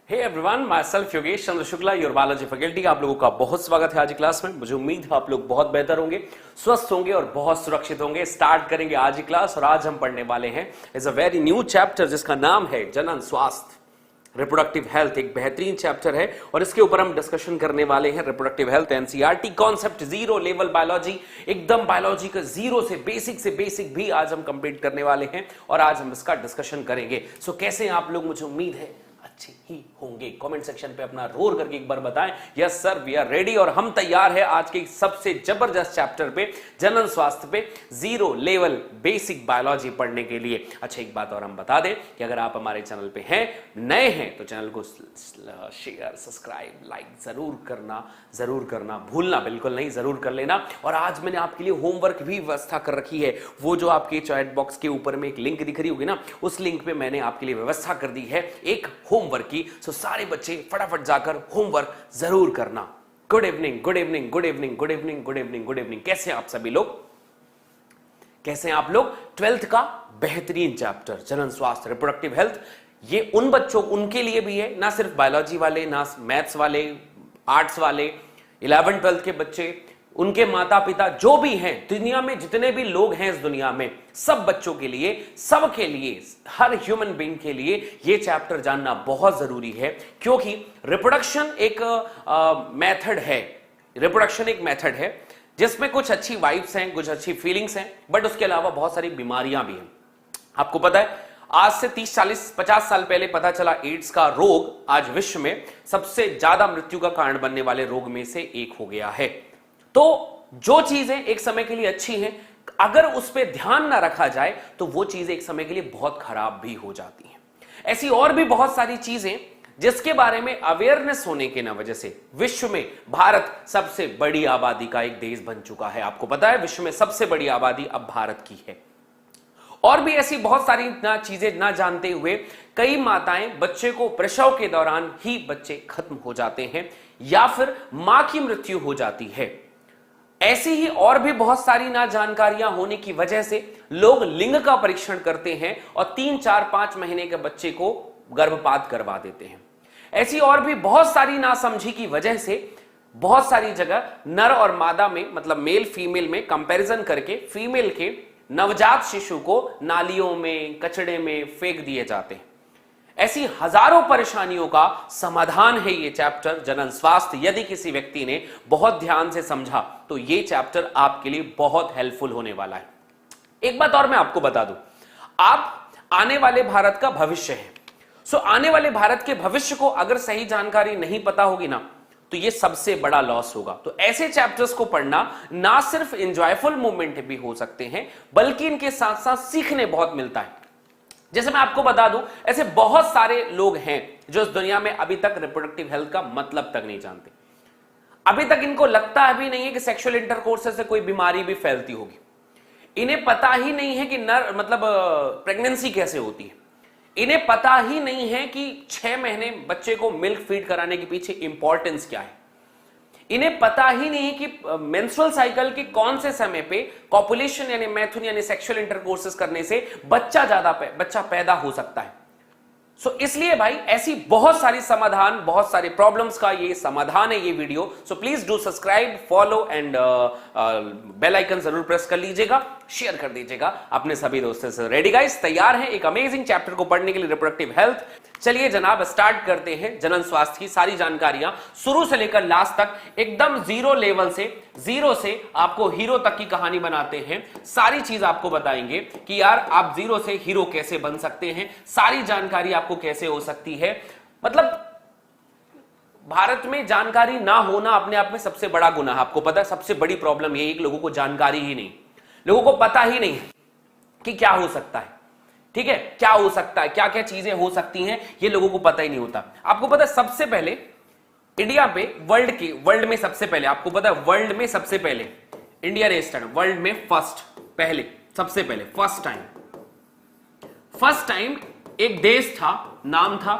Hey everyone, myself Yogesh Chandra Shukla, your biology faculty. आप लोगों का बहुत स्वागत है आज की क्लास में। मुझे उम्मीद है आप लोग बहुत बेहतर होंगे, स्वस्थ होंगे और बहुत सुरक्षित होंगे। स्टार्ट करेंगे आज की क्लास और आज हम पढ़ने वाले हैं is a very new chapter जिसका नाम है जनन स्वास्थ्य, रिप्रोडक्टिव हेल्थ। एक बेहतरीन चैप्टर है और इसके ऊपर हम डिस्कशन करने वाले हैं। Reproductive health NCERT concept, zero level biology, एकदम बायोलॉजी का जीरो से बेसिक भी आज हम कंप्लीट करने वाले हैं और आज हम इसका डिस्कशन करेंगे। सो कैसे हैं आप लोग? मुझे उम्मीद है अच्छे ही होंगे। कमेंट सेक्शन पे अपना रोर करके एक बार बताएं yes sir we are ready, और हम तैयार है आज के सबसे जबरदस्त चैप्टर पे, जनन स्वास्थ्य पे, जीरो लेवल बेसिक बायोलॉजी पढ़ने के लिए। अच्छा, एक बात और हम बता दें कि अगर आप हमारे चैनल पे हैं, नए हैं, तो चैनल को शेयर, सब्सक्राइब, लाइक जरूर करना भूलना बिल्कुल नहीं, जरूर कर लेना। और आज मैंने आपके लिए होमवर्क भी व्यवस्था कर रखी है। वो जो आपके चैट बॉक्स के ऊपर में एक लिंक दिख रही होगी ना, उस लिंक पे मैंने आपके लिए व्यवस्था कर दी है एक होमवर्क की। सो सारे बच्चे फटाफट जाकर होमवर्क जरूर करना। Good evening, good evening, good evening, good evening, good evening, good evening. कैसे हैं आप सभी लोग? कैसे हैं आप लोग? 12th का बेहतरीन चैप्टर जनन स्वास्थ्य, रिप्रोडक्टिव हेल्थ, ये उन बच्चों, उनके लिए भी है, ना सिर्फ बायोलॉजी वाले, ना मैथ्स वाले, आर्ट्स वाले, 11th 12th के बच्चे, उनके माता पिता, जो भी हैं, दुनिया में जितने भी लोग हैं इस दुनिया में, सब बच्चों के लिए, सबके लिए, हर ह्यूमन बीइंग के लिए ये चैप्टर जानना बहुत जरूरी है। क्योंकि रिप्रोडक्शन एक मेथड है, रिप्रोडक्शन एक मेथड है जिसमें कुछ अच्छी वाइब्स हैं, कुछ अच्छी फीलिंग्स हैं, बट उसके अलावा बहुत सारी बीमारियां भी हैं। आपको पता है, आज से 30, 40, 50 साल पहले पता चला एड्स का रोग आज विश्व में सबसे ज्यादा मृत्यु का कारण बनने वाले रोग में से एक हो गया है। तो जो चीजें एक समय के लिए अच्छी हैं, अगर उस पर ध्यान ना रखा जाए तो वो चीजें एक समय के लिए बहुत खराब भी हो जाती हैं। ऐसी और भी बहुत सारी चीजें जिसके बारे में अवेयरनेस होने की वजह से विश्व में भारत सबसे बड़ी आबादी का एक देश बन चुका है। आपको पता है, विश्व में सबसे बड़ी आबादी अब भारत की है। और भी ऐसी बहुत सारी चीजें ना जानते हुए कई माताएं बच्चे को प्रसव के दौरान ही बच्चे खत्म हो जाते हैं या फिर मां की मृत्यु हो जाती है। ऐसी ही और भी बहुत सारी ना जानकारियां होने की वजह से लोग लिंग का परीक्षण करते हैं और 3, 4, 5 महीने के बच्चे को गर्भपात करवा देते हैं। ऐसी और भी बहुत सारी नासमझी की वजह से बहुत सारी जगह नर और मादा में, मतलब मेल फीमेल में कंपैरिजन करके फीमेल के नवजात शिशु को नालियों में, कचड़े में फेंक दिए जाते हैं। ऐसी हजारों परेशानियों का समाधान है ये चैप्टर जनन स्वास्थ्य। यदि किसी व्यक्ति ने बहुत ध्यान से समझा तो ये चैप्टर आपके लिए बहुत हेल्पफुल होने वाला है। एक बात और मैं आपको बता दूं, आप आने वाले भारत का भविष्य है। सो आने वाले भारत के भविष्य को अगर सही जानकारी नहीं पता होगी ना, तो ये सबसे बड़ा लॉस होगा। तो ऐसे चैप्टर्स को पढ़ना ना सिर्फ एंजॉयफुल मोमेंट भी हो सकते हैं, बल्कि इनके साथ साथ सीखने बहुत मिलता है। जैसे मैं आपको बता दूं, ऐसे बहुत सारे लोग हैं जो इस दुनिया में अभी तक रिप्रोडक्टिव हेल्थ का मतलब तक नहीं जानते। अभी तक इनको लगता भी नहीं है कि सेक्सुअल इंटरकोर्स से कोई बीमारी भी फैलती होगी। इन्हें पता ही नहीं है कि प्रेगनेंसी कैसे होती है। इन्हें पता ही नहीं है कि 6 महीने बच्चे को मिल्क फीड कराने के पीछे इंपॉर्टेंस क्या है। इन्हें पता ही नहीं है कि मेंस्ट्रुअल साइकिल के कौन से समय पे कॉपुलेशन यानी मैथुन यानी सेक्सुअल इंटरकोर्सेस करने से बच्चा पैदा हो सकता है। सो इसलिए भाई ऐसी बहुत सारी समाधान, बहुत सारे प्रॉब्लम्स का ये समाधान है ये video. So please do subscribe, follow and bell icon जरूर प्रेस कर लीजिएगा, शेयर कर दीजिएगा अपने सभी दोस्तों से। रेडी गाइस, तैयार हैं एक अमेजिंग चैप्टर को पढ़ने के लिए, रिप्रोडक्टिव हेल्थ। चलिए जनाब, स्टार्ट करते हैं जनन स्वास्थ्य की सारी जानकारियां शुरू से लेकर लास्ट तक, एकदम जीरो लेवल से, जीरो से आपको हीरो तक की कहानी बनाते हैं। सारी चीज आपको बताएंगे कि यार आप जीरो से हीरो कैसे बन सकते हैं, सारी जानकारी आपको कैसे हो सकती है। मतलब भारत में जानकारी ना होना अपने आप में सबसे बड़ा गुनाह है। आपको पता है, सबसे बड़ी प्रॉब्लम यही है कि लोगों को जानकारी ही नहीं, लोगों को पता ही नहीं कि क्या हो सकता है। ठीक है, क्या हो सकता है, क्या क्या चीजें हो सकती हैं, ये लोगों को पता ही नहीं होता। आपको पता है, सबसे पहले इंडिया पे वर्ल्ड में सबसे पहले, आपको पता है वर्ल्ड में सबसे पहले इंडिया रजिस्टर्ड, वर्ल्ड में सबसे पहले फर्स्ट टाइम एक देश था, नाम था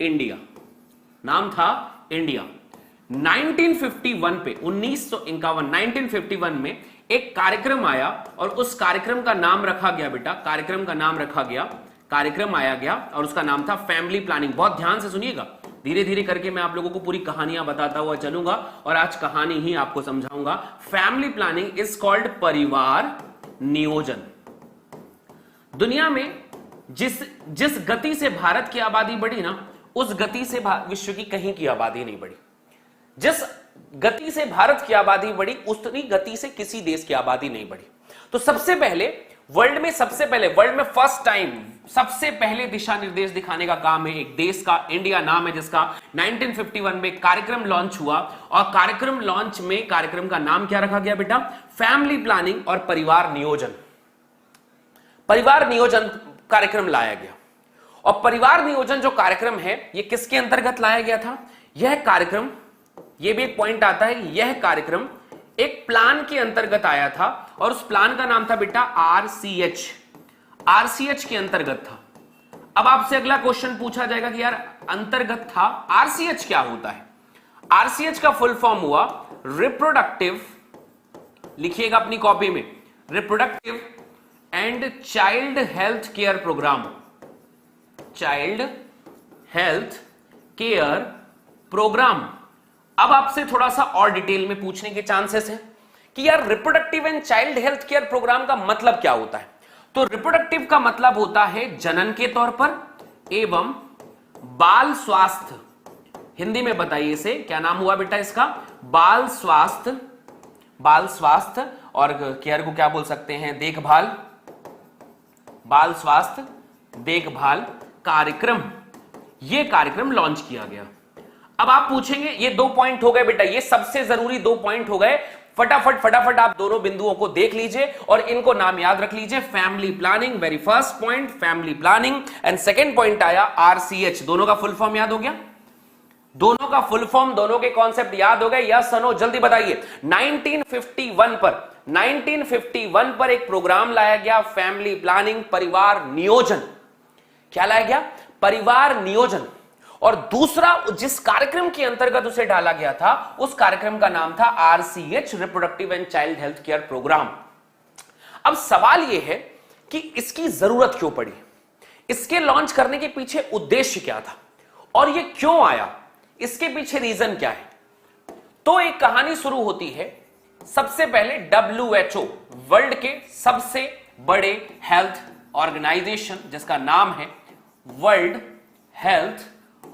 इंडिया। 1951 पे 1951 में एक कार्यक्रम आया और उस कार्यक्रम का नाम रखा गया, बेटा कार्यक्रम का नाम रखा गया, कार्यक्रम आया गया और उसका नाम था फैमिली प्लानिंग। बहुत ध्यान से सुनिएगा, धीरे धीरे करके मैं आप लोगों को पूरी कहानियां बताता हुआ चलूंगा और आज कहानी ही आपको समझाऊंगा। फैमिली प्लानिंग इज कॉल्ड परिवार नियोजन। दुनिया में जिस गति से भारत की आबादी बढ़ी ना, उस गति से विश्व की कहीं की आबादी नहीं बढ़ी। जिस गति से भारत की आबादी बढ़ी, उतनी गति से किसी देश की आबादी नहीं बढ़ी। तो सबसे पहले वर्ल्ड में फर्स्ट टाइम सबसे पहले दिशा निर्देश दिखाने का काम है एक देश का, इंडिया नाम है जिसका। 1951 में कार्यक्रम लॉन्च हुआ और कार्यक्रम का नाम क्या रखा गया बेटा? फैमिली प्लानिंग और परिवार नियोजन कार्यक्रम लाया गया। और परिवार नियोजन जो कार्यक्रम है, ये किसके अंतर्गत लाया गया था? यह कार्यक्रम, यह भी एक पॉइंट आता है, यह कार्यक्रम एक प्लान के अंतर्गत आया था और उस प्लान का नाम था बेटा आरसीएच के अंतर्गत था। अब आपसे अगला क्वेश्चन पूछा जाएगा कि यार अंतर्गत था, आरसीएच क्या होता है? आरसीएच का फुल फॉर्म हुआ रिप्रोडक्टिव, लिखिएगा अपनी कॉपी में, reproductive and child health care programme. Child health care programme. अब आपसे थोड़ा सा और डिटेल में पूछने के चांसेस हैं कि यार reproductive and child health care programme का मतलब क्या होता है? तो रिप्रोडक्टिव का मतलब होता है जनन के तौर पर एवं बाल स्वास्थ्य। हिंदी में बताइए इसे क्या नाम हुआ बेटा इसका? बाल स्वास्थ्य और केयर को क्या बोल सकते हैं? देखभाल। बाल स्वास्थ्य देखभाल कार्यक्रम, यह कार्यक्रम लॉन्च किया गया। अब आप पूछेंगे, ये 2 पॉइंट हो गए बेटा, ये सबसे जरूरी 2 पॉइंट हो गए। फटाफट आप दोनों बिंदुओं को देख लीजिए और इनको नाम याद रख लीजिए। Family planning, very first point family planning, and second point आया आरसीएच। दोनों का फुल फॉर्म याद हो गया? दोनों का फुल फॉर्म, दोनों के कॉन्सेप्ट याद हो गए? Yes no? जल्दी बताइए। 1951 पर एक प्रोग्राम लाया गया, फैमिली प्लानिंग, परिवार नियोजन। क्या लाया गया? परिवार नियोजन। और दूसरा जिस कार्यक्रम के अंतर्गत उसे डाला गया था, उस कार्यक्रम का नाम था RCH, reproductive and child health care programme. अब सवाल यह है कि इसकी जरूरत क्यों पड़ी? इसके लॉन्च करने के पीछे उद्देश्य क्या था और यह क्यों आया? इसके पीछे रीजन क्या है? तो एक कहानी शुरू होती है। सबसे पहले WHO, वर्ल्ड के सबसे बड़े हेल्थ ऑर्गेनाइजेशन, जिसका नाम है वर्ल्ड हेल्थ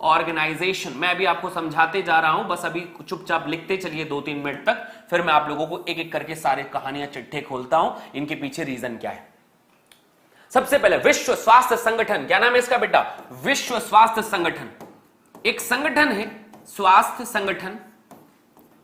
ऑर्गेनाइजेशन। मैं अभी आपको समझाते जा रहा हूं, बस अभी चुपचाप लिखते चलिए 2-3 मिनट तक, फिर मैं आप लोगों को एक एक करके सारे कहानियां चिट्ठे खोलता हूं, इनके पीछे रीजन क्या है। सबसे पहले विश्व स्वास्थ्य संगठन। क्या नाम है इसका बेटा? विश्व स्वास्थ्य संगठन। एक संगठन है, स्वास्थ्य संगठन,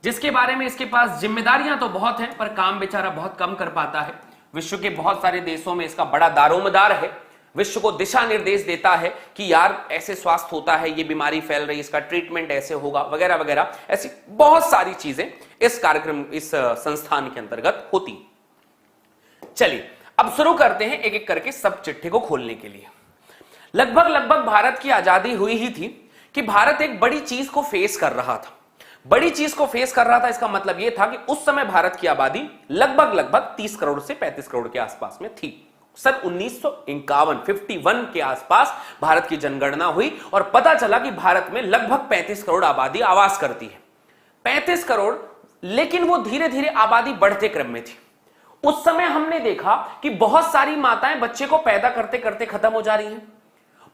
जिसके बारे में इसके पास जिम्मेदारियां तो बहुत हैं पर काम बेचारा बहुत कम कर पाता है। विश्व के बहुत सारे देशों में इसका बड़ा दारोमदार है, विश्व को दिशा निर्देश देता है कि यार ऐसे स्वास्थ्य होता है, ये बीमारी फैल रही, इसका ट्रीटमेंट ऐसे होगा, वगैरह वगैरह। ऐसी बहुत सारी चीजें इस कार्यक्रम, इस संस्थान के अंतर्गत होती। चलिए अब शुरू करते हैं एक एक करके सब चिट्ठे को खोलने के लिए। लगभग भारत की आजादी हुई ही थी कि भारत एक बड़ी चीज को फेस कर रहा था। बड़ी चीज को फेस कर रहा था, इसका मतलब यह था कि उस समय भारत की आबादी लगभग 30 करोड़ से 35 करोड़ के आसपास में थी। सन 1951 के आसपास भारत की जनगणना हुई और पता चला कि भारत में लगभग 35 करोड़ आबादी आवास करती है। 35 करोड़, लेकिन वो धीरे धीरे आबादी बढ़ते क्रम में थी। उस समय हमने देखा कि बहुत सारी माताएं बच्चे को पैदा करते करते खत्म हो जा रही हैं।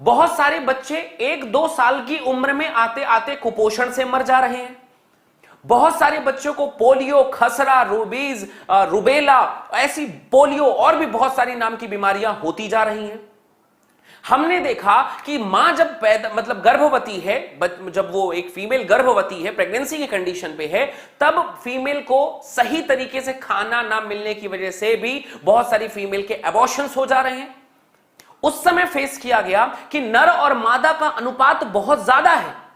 बहुत सारे बच्चे 1-2 साल की उम्र में आते आते कुपोषण से मर जा रहे हैं। बहुत सारे बच्चों को पोलियो, खसरा, रूबीज, रुबेला, ऐसी पोलियो और भी बहुत सारी नाम की बीमारियां होती जा रही हैं। हमने देखा कि मां जब गर्भवती है, जब वो एक फीमेल गर्भवती है, प्रेगनेंसी की कंडीशन पे है, तब फीमेल को सही तरीके से खाना ना मिलने की वजह से भी बहुत सारी फीमेल के एबॉर्शंस हो जा रहे हैं। उस समय फेस किया गया कि नर और मादा का अनुपात बहुत ज्यादा है।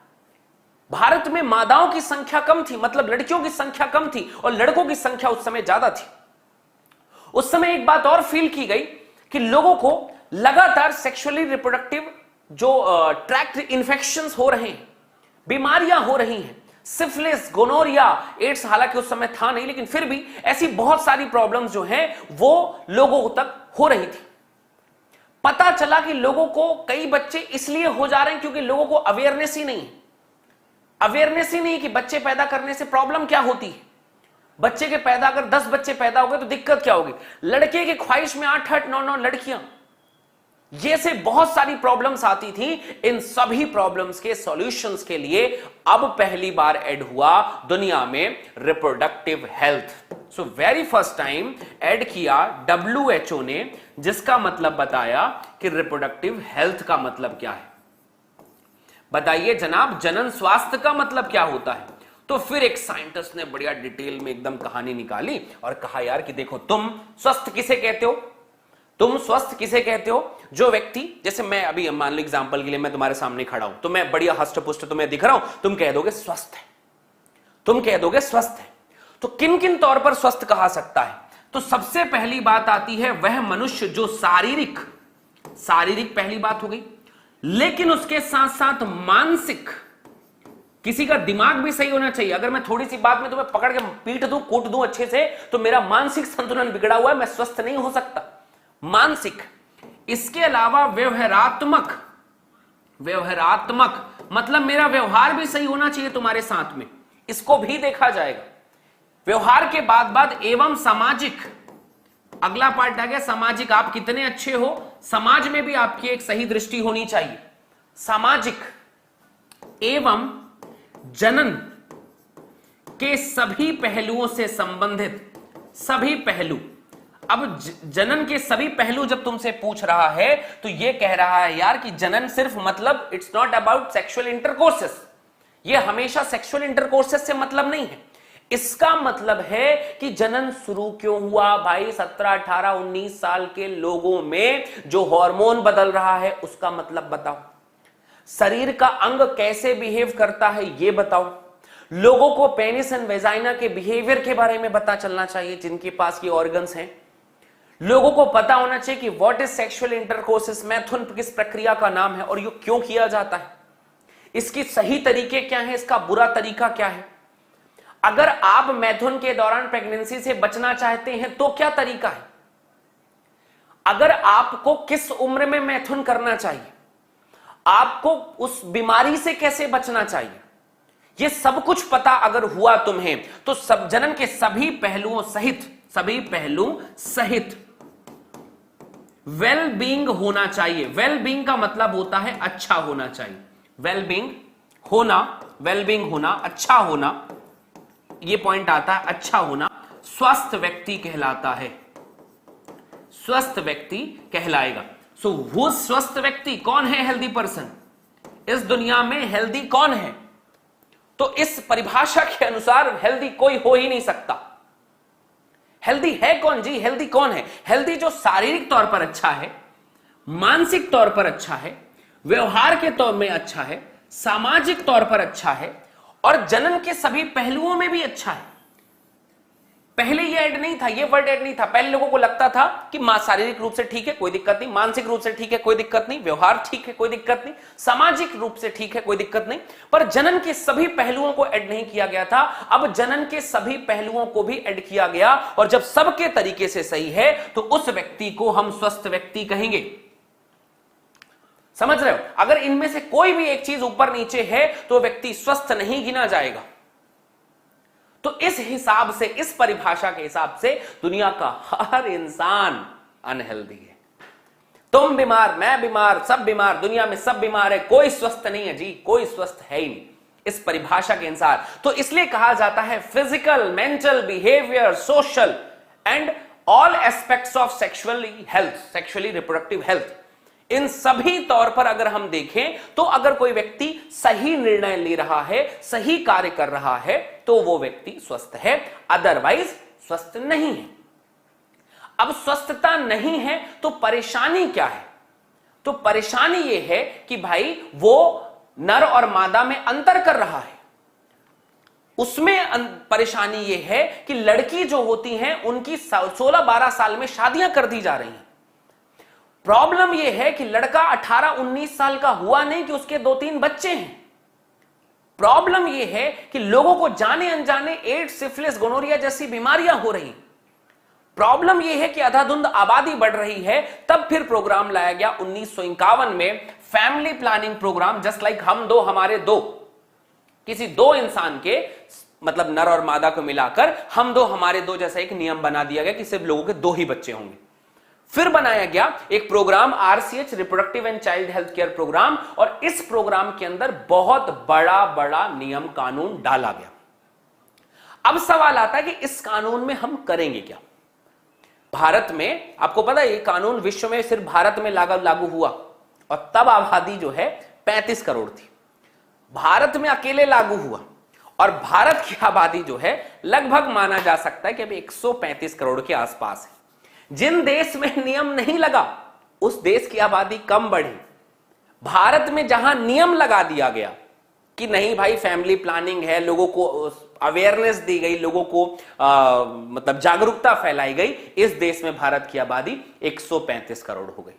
भारत में मादाओं की संख्या कम थी, मतलब लड़कियों की संख्या कम थी और लड़कों की संख्या उस समय ज्यादा थी। उस समय एक बात और फील की गई कि लोगों को लगातार सेक्सुअली रिप्रोडक्टिव जो ट्रैक्ट इंफेक्शंस हो रहे हैं, बीमारियां हो रही हैं, सिफिलिस, गोनोरिया, एड्स हालांकि उस समय था नहीं, लेकिन फिर भी ऐसी बहुत सारी प्रॉब्लम्स जो हैं वो लोगों तक हो रही थी। पता चला कि लोगों को कई बच्चे इसलिए हो जा रहे हैं क्योंकि लोगों को अवेयरनेस ही नहीं है। अवेयरनेस ही नहीं कि बच्चे पैदा करने से प्रॉब्लम क्या होती है। बच्चे के पैदा अगर 10 बच्चे पैदा हो गए तो दिक्कत क्या होगी। लड़के की ख्वाहिश में 8-8 9-9 लड़कियां, ये से बहुत सारी प्रॉब्लम्स आती थी। इन सभी प्रॉब्लम्स के सॉल्यूशंस के लिए अब पहली बार ऐड हुआ दुनिया में reproductive health. So very first time add किया WHO ने, जिसका मतलब बताया कि रिप्रोडक्टिव हेल्थ का मतलब क्या है। बताइए जनाब, जनन स्वास्थ्य का मतलब क्या होता है। तो फिर एक साइंटिस्ट ने बढ़िया डिटेल में एकदम कहानी निकाली और कहा यार कि देखो, तुम स्वस्थ किसे कहते हो, तुम स्वस्थ किसे कहते हो, जो व्यक्ति, जैसे मैं अभी मान लो एग्जांपल के लिए मैं तुम्हारे सामने खड़ा हूं, तो मैं बढ़िया हष्ट पुष्ट तुम्हें दिख रहा हूं, तुम कह दोगे स्वस्थ है, तुम कह दोगे स्वस्थ है। तो किन किन तौर पर स्वस्थ कहा सकता है। तो सबसे पहली बात आती है वह मनुष्य जो शारीरिक पहली बात हो गई, लेकिन उसके साथ साथ मानसिक, किसी का दिमाग भी सही होना चाहिए। अगर मैं थोड़ी सी बात में तुम्हें पकड़ के पीट दूं, कूट दूं अच्छे से, तो मेरा मानसिक संतुलन बिगड़ा हुआ है, मैं स्वस्थ नहीं हो सकता। मानसिक, इसके अलावा व्यवहारात्मक मतलब मेरा व्यवहार भी सही होना चाहिए तुम्हारे साथ में, इसको भी देखा जाएगा। व्यवहार के बाद एवं सामाजिक, अगला पार्ट आ गया सामाजिक, आप कितने अच्छे हो, समाज में भी आपकी एक सही दृष्टि होनी चाहिए। सामाजिक एवं जनन के सभी पहलुओं से संबंधित सभी पहलू। अब जनन के सभी पहलू जब तुमसे पूछ रहा है तो यह कह रहा है यार कि जनन सिर्फ मतलब इट्स नॉट अबाउट सेक्सुअल इंटरकोर्सेस, ये हमेशा सेक्सुअल इंटरकोर्सेस से मतलब नहीं है। इसका मतलब है कि जनन शुरू क्यों हुआ भाई। 17, 18, 19 साल के लोगों में जो हार्मोन बदल रहा है उसका मतलब बताओ। शरीर का अंग कैसे बिहेव करता है ये बताओ। लोगों को पेनिस एंड वेजाइना के बिहेवियर के बारे में पता चलना चाहिए, जिनके पास ये ऑर्गन्स हैं। लोगों को पता होना चाहिए कि व्हाट इज सेक्सुअल इंटरकोर्सेस, मैथुन किस प्रक्रिया का नाम है और ये क्यों किया जाता है, इसकी सही तरीके क्या है, इसका बुरा तरीका क्या है। अगर आप मैथुन के दौरान प्रेगनेंसी से बचना चाहते हैं तो क्या तरीका है, अगर आपको किस उम्र में मैथुन करना चाहिए, आपको उस बीमारी से कैसे बचना चाहिए, ये सब कुछ पता अगर हुआ तुम्हें तो सब जनन के सभी पहलुओं सहित वेल बीइंग होना चाहिए। वेल बीइंग का मतलब होता है अच्छा होना चाहिए। वेल बीइंग होना, अच्छा होना, ये पॉइंट आता है, अच्छा होना स्वस्थ व्यक्ति कहलाता है, स्वस्थ व्यक्ति कहलाएगा। सो वो स्वस्थ व्यक्ति कौन है, हेल्दी पर्सन। इस दुनिया में हेल्दी कौन है, तो इस परिभाषा के अनुसार हेल्दी कोई हो ही नहीं सकता। हेल्दी है कौन जी, हेल्दी कौन है, हेल्दी जो शारीरिक तौर पर अच्छा है, मानसिक तौर पर अच्छा है, व्यवहार के तौर में अच्छा है, सामाजिक तौर पर अच्छा है और जनन के सभी पहलुओं में भी अच्छा है। पहले ये ऐड नहीं था, ये वर्ड ऐड नहीं था। पहले लोगों को लगता था कि शारीरिक रूप से ठीक है कोई दिक्कत नहीं, मानसिक रूप से ठीक है कोई दिक्कत नहीं, व्यवहार ठीक है कोई दिक्कत नहीं, सामाजिक रूप से ठीक है कोई दिक्कत नहीं, पर जनन के सभी पहलुओं को ऐड नहीं किया गया था। अब जनन के सभी पहलुओं को भी ऐड किया गया और जब सबके तरीके से सही है तो उस व्यक्ति को हम स्वस्थ व्यक्ति कहेंगे। समझ रहे हो, अगर इनमें से कोई भी एक चीज ऊपर नीचे है तो व्यक्ति स्वस्थ नहीं गिना जाएगा। तो इस हिसाब से, इस परिभाषा के हिसाब से दुनिया का हर इंसान अनहेल्दी है। तुम बीमार, मैं बीमार, सब बीमार, दुनिया में सब बीमार है, कोई स्वस्थ नहीं है जी, कोई स्वस्थ है ही नहीं इस परिभाषा के अनुसार। तो इसलिए कहा जाता है physical, mental, behaviour, social and all aspects of sexually health, sexually reproductive health. इन सभी तौर पर अगर हम देखें तो अगर कोई व्यक्ति सही निर्णय ले रहा है, सही कार्य कर रहा है तो वो व्यक्ति स्वस्थ है, अदरवाइज स्वस्थ नहीं है। अब स्वस्थता नहीं है तो परेशानी क्या है, तो परेशानी ये है कि भाई वो नर और मादा में अंतर कर रहा है। उसमें परेशानी ये है कि लड़की जो होती हैं उनकी 16-12 साल में शादियां कर दी जा रही हैं। प्रॉब्लम यह है कि लड़का 18-19 साल का हुआ नहीं कि उसके 2-3 बच्चे हैं। प्रॉब्लम यह है कि लोगों को जाने अनजाने एड्स, सिफिलिस, गोनोरिया जैसी बीमारियां हो रही। प्रॉब्लम यह है कि अंधाधुंध आबादी बढ़ रही है। तब फिर प्रोग्राम लाया गया 1951 में, family planning programme, just like हम दो हमारे दो। किसी दो इंसान के मतलब नर और मादा को मिलाकर हम दो हमारे दो जैसा एक नियम बना दिया गया कि सिर्फ लोगों के दो ही बच्चे होंगे। फिर बनाया गया एक programme RCH, reproductive and child health care programme, और इस प्रोग्राम के अंदर बहुत बड़ा बड़ा नियम कानून डाला गया। अब सवाल आता है कि इस कानून में हम करेंगे क्या। भारत में आपको पता है ये कानून विश्व में सिर्फ भारत में लागू हुआ, और तब आबादी जो है 35 करोड़ थी। भारत में अकेले लागू हुआ, और भारत की आबादी जो है लगभग माना जा सकता है कि अभी 135 करोड़ के आसपास है। जिन देश में नियम नहीं लगा उस देश की आबादी कम बढ़ी। भारत में जहां नियम लगा दिया गया कि नहीं भाई फैमिली प्लानिंग है, लोगों को अवेयरनेस दी गई, लोगों को मतलब जागरूकता फैलाई गई, इस देश में भारत की आबादी 135 करोड़ हो गई।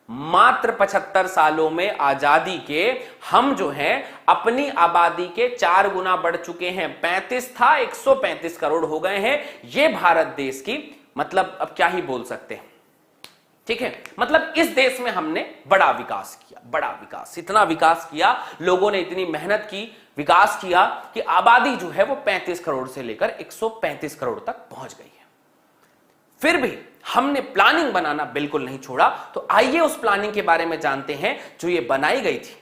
मात्र 75 सालों में आजादी के हम जो हैं अपनी आबादी के 4 गुना बढ़ चुके हैं। 35 था 135 करोड़ हो गए हैं। यह भारत देश की मतलब अब क्या ही बोल सकते हैं, ठीक है। मतलब इस देश में हमने बड़ा विकास किया, बड़ा विकास, इतना विकास किया, लोगों ने इतनी मेहनत की, विकास किया कि आबादी जो है वो 35 करोड़ से लेकर 135 करोड़ तक पहुंच गई है। फिर भी हमने प्लानिंग बनाना बिल्कुल नहीं छोड़ा। तो आइए उस प्लानिंग के बारे में जानते हैं जो ये बनाई गई थी।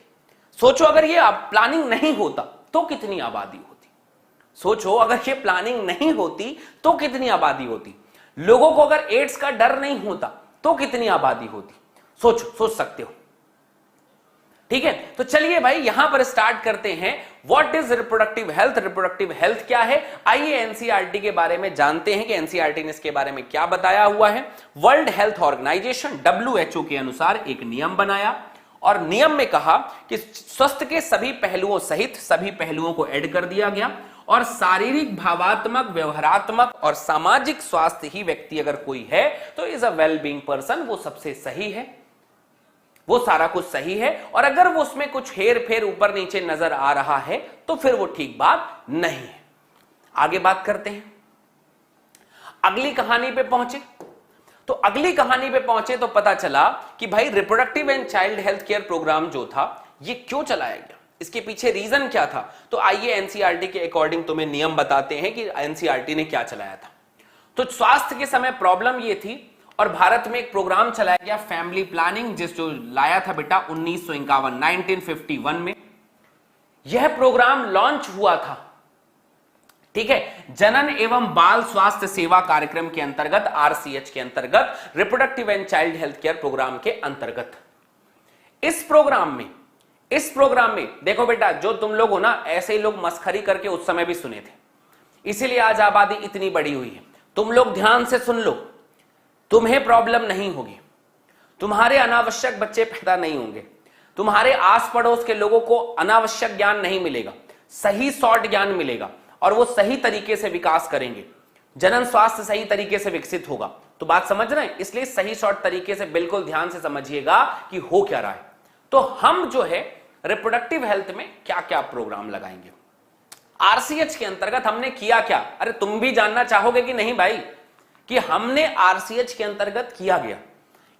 सोचो अगर ये प्लानिंग नहीं होता तो कितनी आबादी होती। सोचो अगर ये प्लानिंग नहीं होती तो कितनी आबादी होती। लोगों को अगर एड्स का डर नहीं होता तो कितनी आबादी होती। सोचो, सोच सकते हो, ठीक है। तो चलिए भाई यहां पर स्टार्ट करते हैं। What is reproductive health? Reproductive health क्या है? आइए एनसीईआरटी के बारे में जानते हैं कि एनसीईआरटी ने इसके बारे में क्या बताया हुआ है। वर्ल्ड हेल्थ ऑर्गेनाइजेशन WHO के अनुसार एक नियम बनाया, और नियम में कहा कि स्वास्थ्य के सभी पहलुओं सहित सभी पहलुओं को ऐड कर दिया गया, और शारीरिक, भावात्मक, व्यवहारात्मक और सामाजिक स्वास्थ्य ही व्यक्ति अगर कोई है तो is a well being person, वो सबसे सही है, वो सारा कुछ सही है। और अगर वो उसमें कुछ हेर फेर ऊपर नीचे नजर आ रहा है तो फिर वो ठीक बात नहीं है। आगे बात करते हैं। अगली कहानी पे पहुंचे तो पता चला कि भाई reproductive and child health care programme जो था ये क्यों चलाया गया, इसके पीछे रीजन क्या था। तो आइए एनसीईआरटी के अकॉर्डिंग तुम्हें नियम बताते हैं कि एनसीईआरटी ने क्या चलाया था। तो स्वास्थ्य के समय प्रॉब्लम ये थी, और भारत में एक प्रोग्राम चलाया गया फैमिली प्लानिंग, जो लाया था बेटा 1951 में यह प्रोग्राम लॉन्च हुआ था, ठीक है। जनन एवं बाल स्वास्थ्य सेवा कार्यक्रम के अंतर्गत, आरसीएच के अंतर्गत, reproductive and child health care programme के अंतर्गत। इस प्रोग्राम में देखो बेटा, जो तुम लोग हो ना, ऐसे ही लोग मस्खरी करके उस समय भी सुने थे, इसीलिए आज आबादी इतनी बड़ी हुई है। तुम लोग ध्यान से सुन लो, तुम्हें प्रॉब्लम नहीं होगी, तुम्हारे अनावश्यक बच्चे पैदा नहीं होंगे, तुम्हारे आस पड़ोस के लोगों को अनावश्यक ज्ञान नहीं मिलेगा, सही शॉर्ट ज्ञान मिलेगा, और वो सही तरीके से विकास करेंगे। जनन स्वास्थ्य सही तरीके से विकसित होगा। तो बात समझ रहे हैं, इसलिए सही शॉर्ट तरीके से बिल्कुल ध्यान से समझिएगा कि हो क्या रहा है। तो हम जो है रिप्रोडक्टिव हेल्थ में क्या क्या प्रोग्राम लगाएंगे, आरसीएच के अंतर्गत हमने किया क्या। अरे तुम भी जानना चाहोगे कि नहीं भाई, कि हमने आरसीएच के अंतर्गत किया गया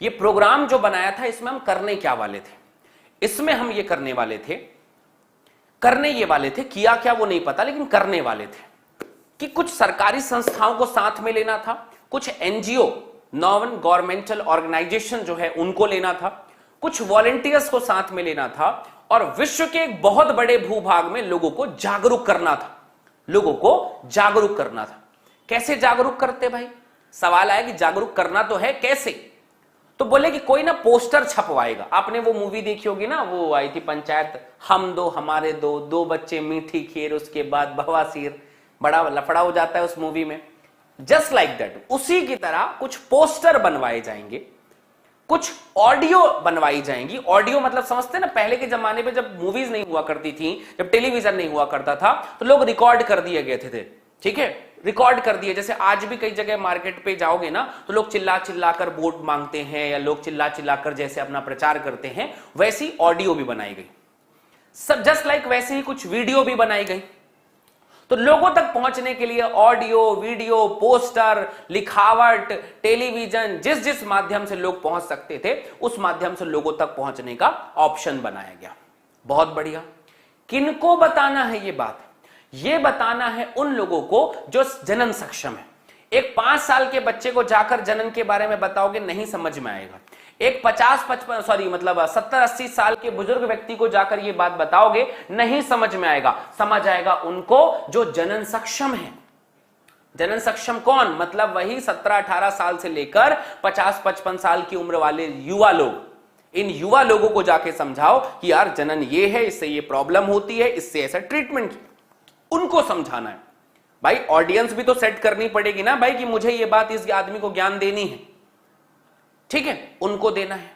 ये प्रोग्राम जो बनाया था, इसमें हम करने क्या वाले थे। इसमें हम ये करने ये वाले थे, किया क्या वो नहीं पता, लेकिन करने वाले थे कि कुछ सरकारी संस्थाओं को साथ में लेना था, कुछ एनजीओ, नॉन गवर्नमेंटल ऑर्गेनाइजेशन जो है उनको लेना था, कुछ वॉलंटियर्स को साथ में लेना था, और विश्व के एक बहुत बड़े भूभाग में लोगों को जागरूक करना था। कैसे जागरूक करते भाई? सवाल आया कि जागरूक करना तो है, कैसे? तो बोले कि कोई ना पोस्टर छपवाएगा। आपने वो मूवी देखी होगी ना, वो आई थी पंचायत, हम दो हमारे दो बच्चे मीठी खीर, उसके बाद बवासीर, बड़ा लफड़ा हो जाता है उस मूवी में। जस्ट लाइक दैट, उसी की तरह कुछ पोस्टर बनवाए जाएंगे, कुछ ऑडियो बनवाई जाएंगी। ऑडियो मतलब समझते ना, पहले के जमाने पे जब मूवीज नहीं हुआ करती थी, जब टेलीविजन नहीं हुआ करता था, तो लोग रिकॉर्ड कर दिए गए थे, ठीक है, रिकॉर्ड कर दिए। जैसे आज भी कई जगह मार्केट पे जाओगे ना, तो लोग चिल्ला चिल्ला कर वोट मांगते हैं, या लोग चिल्ला चिल्ला कर जैसे अपना प्रचार करते हैं, वैसी ऑडियो भी बनाई गई। सब जस्ट लाइक वैसे ही कुछ वीडियो भी बनाई गई। तो लोगों तक पहुंचने के लिए ऑडियो, वीडियो, पोस्टर, लिखावट, टेलीविजन, जिस जिस माध्यम से लोग पहुंच सकते थे, उस माध्यम से लोगों तक पहुंचने का ऑप्शन बनाया गया। बहुत बढ़िया। किनको बताना है ये बात? ये बताना है उन लोगों को जो जनन सक्षम है। एक 5 साल के बच्चे को जाकर जनन के बारे में बताओगे, नहीं समझ में आएगा। एक 70-80 साल के बुजुर्ग व्यक्ति को जाकर ये बात बताओगे, नहीं समझ में आएगा। समझ आएगा उनको जो जनन सक्षम है। जनन सक्षम कौन? मतलब वही 17-18 साल से लेकर 50-55 साल की उम्र वाले युवा लोग। इन युवा लोगों को जाके समझाओ कि यार जनन ये है, इससे ये प्रॉब्लम होती है, इससे ऐसा ट्रीटमेंट। उनको समझाना है भाई। ऑडियंस भी तो सेट करनी पड़ेगी ना भाई कि मुझे ये बात इस आदमी को ज्ञान देनी है, ठीक है, उनको देना है।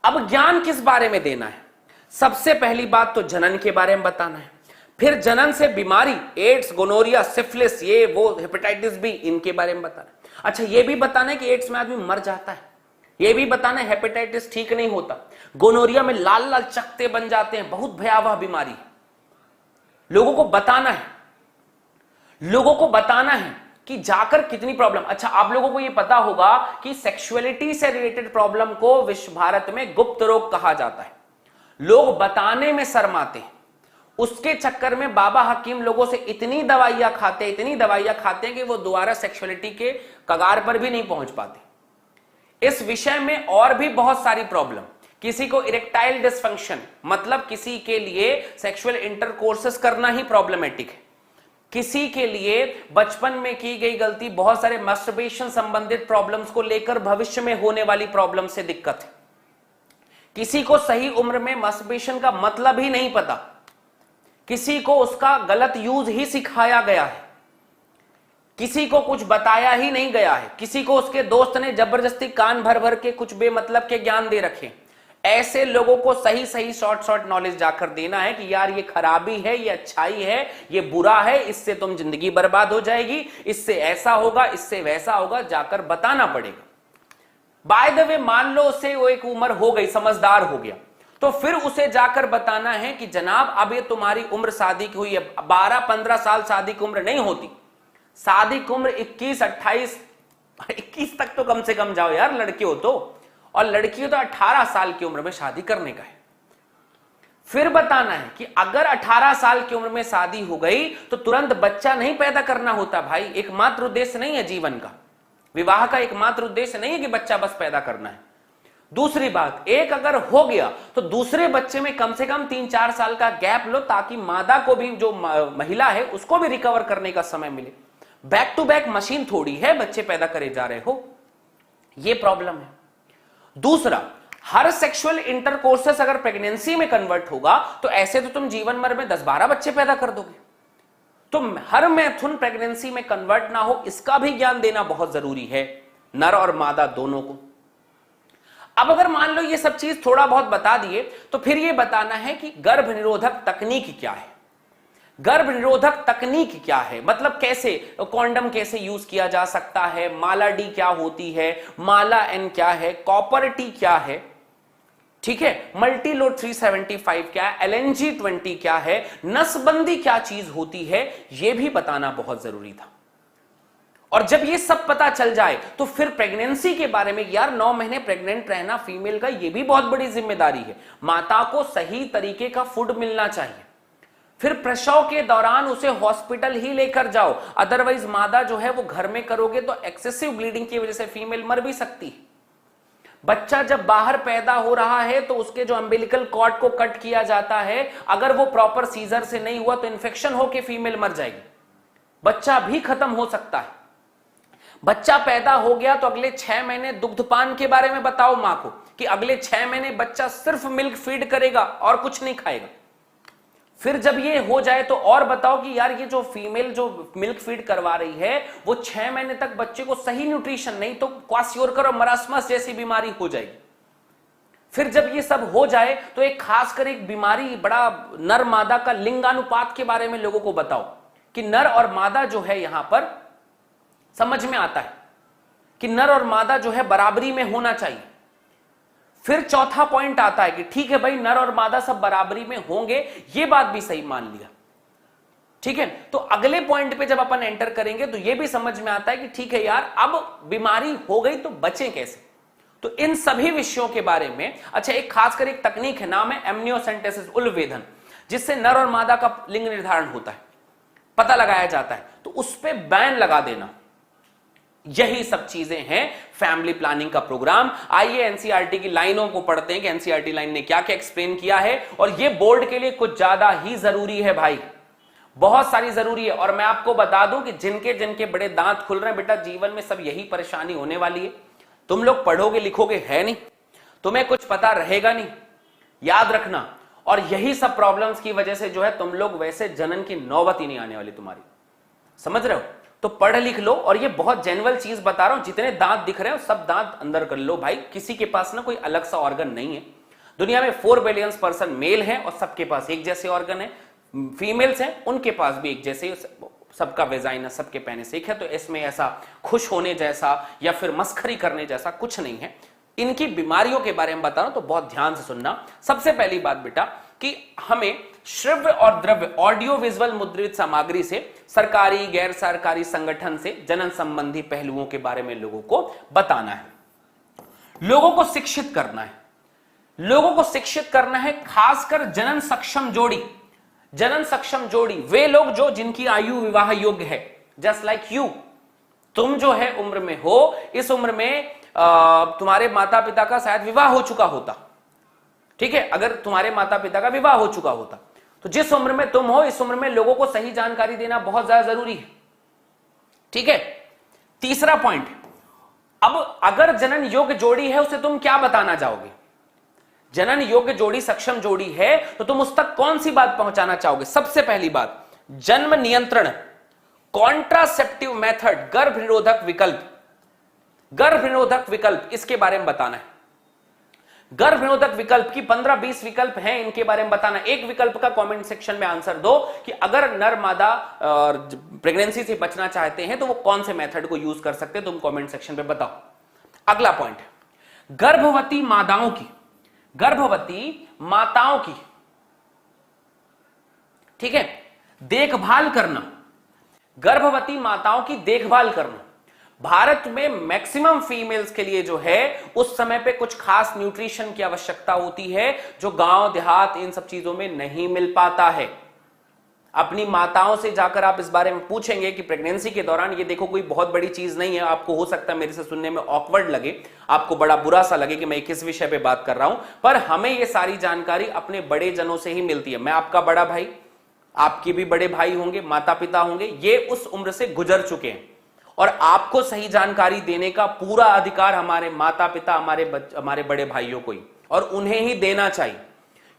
अब ज्ञान किस बारे में देना है? सबसे पहली बात तो जनन के बारे में बताना है, फिर जनन से बीमारी, एड्स, गोनोरिया, सिफिलिस, ये वो, हेपेटाइटिस बी, इनके बारे में बताना है। अच्छा, ये भी बताना है कि एड्स में आदमी मर जाता है, ये भी बताना है हेपेटाइटिस ठीक नहीं होता, गोनोरिया में लाल लाल चकते बन जाते हैं, बहुत भयावह बीमारी। लोगों को बताना है, लोगों को बताना है कि जाकर कितनी प्रॉब्लम। अच्छा, आप लोगों को यह पता होगा कि सेक्सुअलिटी से रिलेटेड प्रॉब्लम को विश्व भारत में गुप्त रोग कहा जाता है। लोग बताने में शर्माते हैं, उसके चक्कर में बाबा हकीम लोगों से इतनी दवाइयां खाते हैं कि वो दोबारा सेक्सुअलिटी के कगार पर भी नहीं पहुंच पाते। इस विषय में और भी बहुत सारी प्रॉब्लम। किसी को इरेक्टाइल डिसफंक्शन, मतलब किसी के लिए सेक्सुअल इंटरकोर्सेस करना ही प्रॉब्लमेटिक है। किसी के लिए बचपन में की गई गलती, बहुत सारे मस्टरबेशन संबंधित प्रॉब्लम्स को लेकर भविष्य में होने वाली प्रॉब्लम से दिक्कत है। किसी को सही उम्र में मस्टरबेशन का मतलब ही नहीं पता, किसी को उसका गलत यूज ही सिखाया गया है, किसी को कुछ बताया ही नहीं गया है, किसी को उसके दोस्त ने जबरदस्ती कान भर भर के कुछ बेमतलब के ज्ञान दे रखे। ऐसे लोगों को सही सही शॉर्ट नॉलेज जाकर देना है कि यार ये खराबी है, ये अच्छाई है, ये बुरा है, इससे तुम जिंदगी बर्बाद हो जाएगी, इससे ऐसा होगा, इससे वैसा होगा, जाकर बताना पड़ेगा। बाय द वे, मान लो उसे वो एक उम्र हो गई, समझदार हो गया, तो फिर उसे जाकर बताना है कि जनाब अब ये तुम्हारी उम्र शादी की हुई है, 12-15 साल शादी की उम्र नहीं होती, शादी की उम्र 21-28, 21 तक तो कम से कम जाओ यार, लड़के हो तो, और लड़की हो तो 18 साल की उम्र में शादी करने का है। फिर बताना है कि अगर 18 साल की उम्र में शादी हो गई तो तुरंत बच्चा नहीं पैदा करना होता भाई। एकमात्र उद्देश्य नहीं है जीवन का, विवाह का एकमात्र उद्देश्य नहीं है कि बच्चा बस पैदा करना है। दूसरी बात, एक अगर हो गया तो दूसरे बच्चे में कम से कम 3-4 साल का गैप लो, ताकि मादा को भी, जो महिला है उसको भी रिकवर करने का समय मिले। बैक टू बैक मशीन थोड़ी है बच्चे पैदा करे जा रहे हो, यह प्रॉब्लम है। दूसरा, हर सेक्सुअल इंटरकोर्सेस अगर प्रेगनेंसी में कन्वर्ट होगा तो ऐसे तो तुम जीवन भर में 10-12 बच्चे पैदा कर दोगे। तो हर मैथुन प्रेगनेंसी में कन्वर्ट ना हो, इसका भी ज्ञान देना बहुत जरूरी है, नर और मादा दोनों को। अब अगर मान लो ये सब चीज थोड़ा बहुत बता दिए, तो फिर ये बताना है कि गर्भ निरोधक तकनीक क्या है। गर्भ निरोधक तकनीक क्या है, मतलब कैसे कॉन्डम कैसे यूज किया जा सकता है, माला डी क्या होती है, माला एन क्या है, कॉपर टी क्या है, ठीक है, मल्टीलोड 375 क्या है, LNG 20 क्या है, नसबंदी क्या चीज होती है, यह भी बताना बहुत जरूरी था। और जब ये सब पता चल जाए तो फिर प्रेगनेंसी के बारे में, यार 9 महीने प्रेग्नेंट रहना फीमेल का, यह भी बहुत बड़ी जिम्मेदारी है। माता को सही तरीके का फूड मिलना चाहिए, फिर प्रसव के दौरान उसे हॉस्पिटल ही लेकर जाओ, अदरवाइज मादा जो है वो घर में करोगे तो एक्सेसिव ब्लीडिंग की वजह से फीमेल मर भी सकती है। बच्चा जब बाहर पैदा हो रहा है तो उसके जो अम्बिलिकल कॉर्ड को कट किया जाता है, अगर वो प्रॉपर सीजर से नहीं हुआ तो इंफेक्शन होकर फीमेल मर जाएगी, बच्चा भी खत्म हो सकता है। बच्चा पैदा हो गया तो अगले 6 महीने दुग्धपान के बारे में बताओ मां को कि अगले 6 महीने बच्चा सिर्फ मिल्क फीड करेगा और कुछ नहीं खाएगा। फिर जब ये हो जाए तो और बताओ कि यार ये जो फीमेल जो मिल्क फीड करवा रही है वो 6 महीने तक बच्चे को सही न्यूट्रिशन नहीं तो क्वासियोरकर और मरासमस जैसी बीमारी हो जाएगी। फिर जब ये सब हो जाए तो एक खासकर एक बीमारी, बड़ा नर मादा का लिंगानुपात के बारे में लोगों को बताओ कि नर और मादा जो है, यहां पर समझ में आता है कि नर और मादा जो है बराबरी में होना चाहिए। फिर चौथा पॉइंट आता है कि ठीक है भाई, नर और मादा सब बराबरी में होंगे, ये बात भी सही मान लिया, ठीक है। तो अगले पॉइंट पे जब अपन एंटर करेंगे तो ये भी समझ में आता है कि ठीक है यार, अब बीमारी हो गई तो बचें कैसे। तो इन सभी विषयों के बारे में, अच्छा एक खासकर एक तकनीक है, नाम है एमनियोसेंटेसिस, उलवेधन। जिससे नर और मादा का लिंग निर्धारण होता है, पता लगाया जाता है, तो उस पर बैन लगा देना। यही सब चीजें हैं फैमिली प्लानिंग का प्रोग्राम। आइए एनसीईआरटी की लाइनों को पढ़ते हैं कि एनसीईआरटी लाइन ने क्या क्या एक्सप्लेन किया है, और ये बोर्ड के लिए कुछ ज्यादा ही जरूरी है भाई, बहुत सारी जरूरी है। और मैं आपको बता दूं कि जिनके जिनके बड़े दांत खुल रहे हैं बेटा, जीवन में सब यही परेशानी होने वाली है। तुम लोग पढ़ोगे लिखोगे है नहीं, तुम्हें कुछ पता रहेगा नहीं, याद रखना। और यही सब प्रॉब्लम्स की वजह से जो है तुम लोग वैसे जनन की नौबत ही नहीं आने वाली तुम्हारी, समझ रहे हो? तो पढ़ लिख लो। और ये बहुत जेन्युइन चीज बता रहा हूं, जितने दांत दिख रहे हो सब दांत अंदर कर लो भाई। किसी के पास ना कोई अलग सा ऑर्गन नहीं है। दुनिया में 4 बिलियन पर्सन मेल हैं और सबके पास एक जैसे ऑर्गन है। फीमेल्स हैं उनके पास भी एक जैसे, सबका वेजाइना सबके पेनिस एक है। तो इसमें ऐसा खुश होने जैसा या फिर मस्खरी करने जैसा कुछ नहीं है। इनकी बीमारियों के बारे में बता रहा हूं तो बहुत ध्यान से सुनना। सबसे पहली बात बेटा कि हमें श्रव्य और द्रव्य ऑडियो विजुअल मुद्रित सामग्री से सरकारी गैर सरकारी संगठन से जनन संबंधी पहलुओं के बारे में लोगों को बताना है, लोगों को शिक्षित करना है। लोगों को शिक्षित करना है खासकर जनन सक्षम जोड़ी। जनन सक्षम जोड़ी वे लोग जो जिनकी आयु विवाह योग्य है, जस्ट लाइक यू। तुम जो है उम्र में हो, इस उम्र में तुम्हारे माता पिता का शायद विवाह हो चुका होता, ठीक है? अगर तुम्हारे माता पिता का विवाह हो चुका होता तो जिस उम्र में तुम हो, इस उम्र में लोगों को सही जानकारी देना बहुत ज्यादा जरूरी है, ठीक है? तीसरा पॉइंट, अब अगर जनन योग्य जोड़ी है उसे तुम क्या बताना चाहोगे? जनन योग्य जोड़ी सक्षम जोड़ी है तो तुम उस तक कौन सी बात पहुंचाना चाहोगे? सबसे पहली बात, जन्म नियंत्रण, कॉन्ट्रासेप्टिव मेथड, गर्भ निरोधक विकल्प। गर्भ निरोधक विकल्प इसके बारे में बताना है। गर्भ निरोधक विकल्प की 15-20 विकल्प हैं, इनके बारे में बताना। एक विकल्प का कमेंट सेक्शन में आंसर दो कि अगर नर मादा प्रेगनेंसी से बचना चाहते हैं तो वो कौन से मेथड को यूज कर सकते हैं, तुम कमेंट सेक्शन पे बताओ। अगला पॉइंट, गर्भवती माताओं की, गर्भवती माताओं की, ठीक है, देखभाल करना। गर्भवती माताओं की देखभाल करना। भारत में मैक्सिमम फीमेल्स के लिए जो है उस समय पे कुछ खास न्यूट्रिशन की आवश्यकता होती है जो गांव देहात इन सब चीजों में नहीं मिल पाता है। अपनी माताओं से जाकर आप इस बारे में पूछेंगे कि प्रेगनेंसी के दौरान, ये देखो कोई बहुत बड़ी चीज नहीं है, आपको हो सकता है मेरे से सुनने में ऑकवर्ड लगे, आपको बड़ा बुरा सा लगे कि मैं किस विषय पे बात कर रहा हूं, पर हमें ये सारी जानकारी अपने बड़े जनों से ही मिलती है। मैं आपका बड़ा भाई, आपके भी बड़े भाई होंगे, माता पिता होंगे, ये उस उम्र से गुजर चुके हैं और आपको सही जानकारी देने का पूरा अधिकार हमारे माता पिता, हमारे बड़े भाइयों को ही, और उन्हें ही देना चाहिए।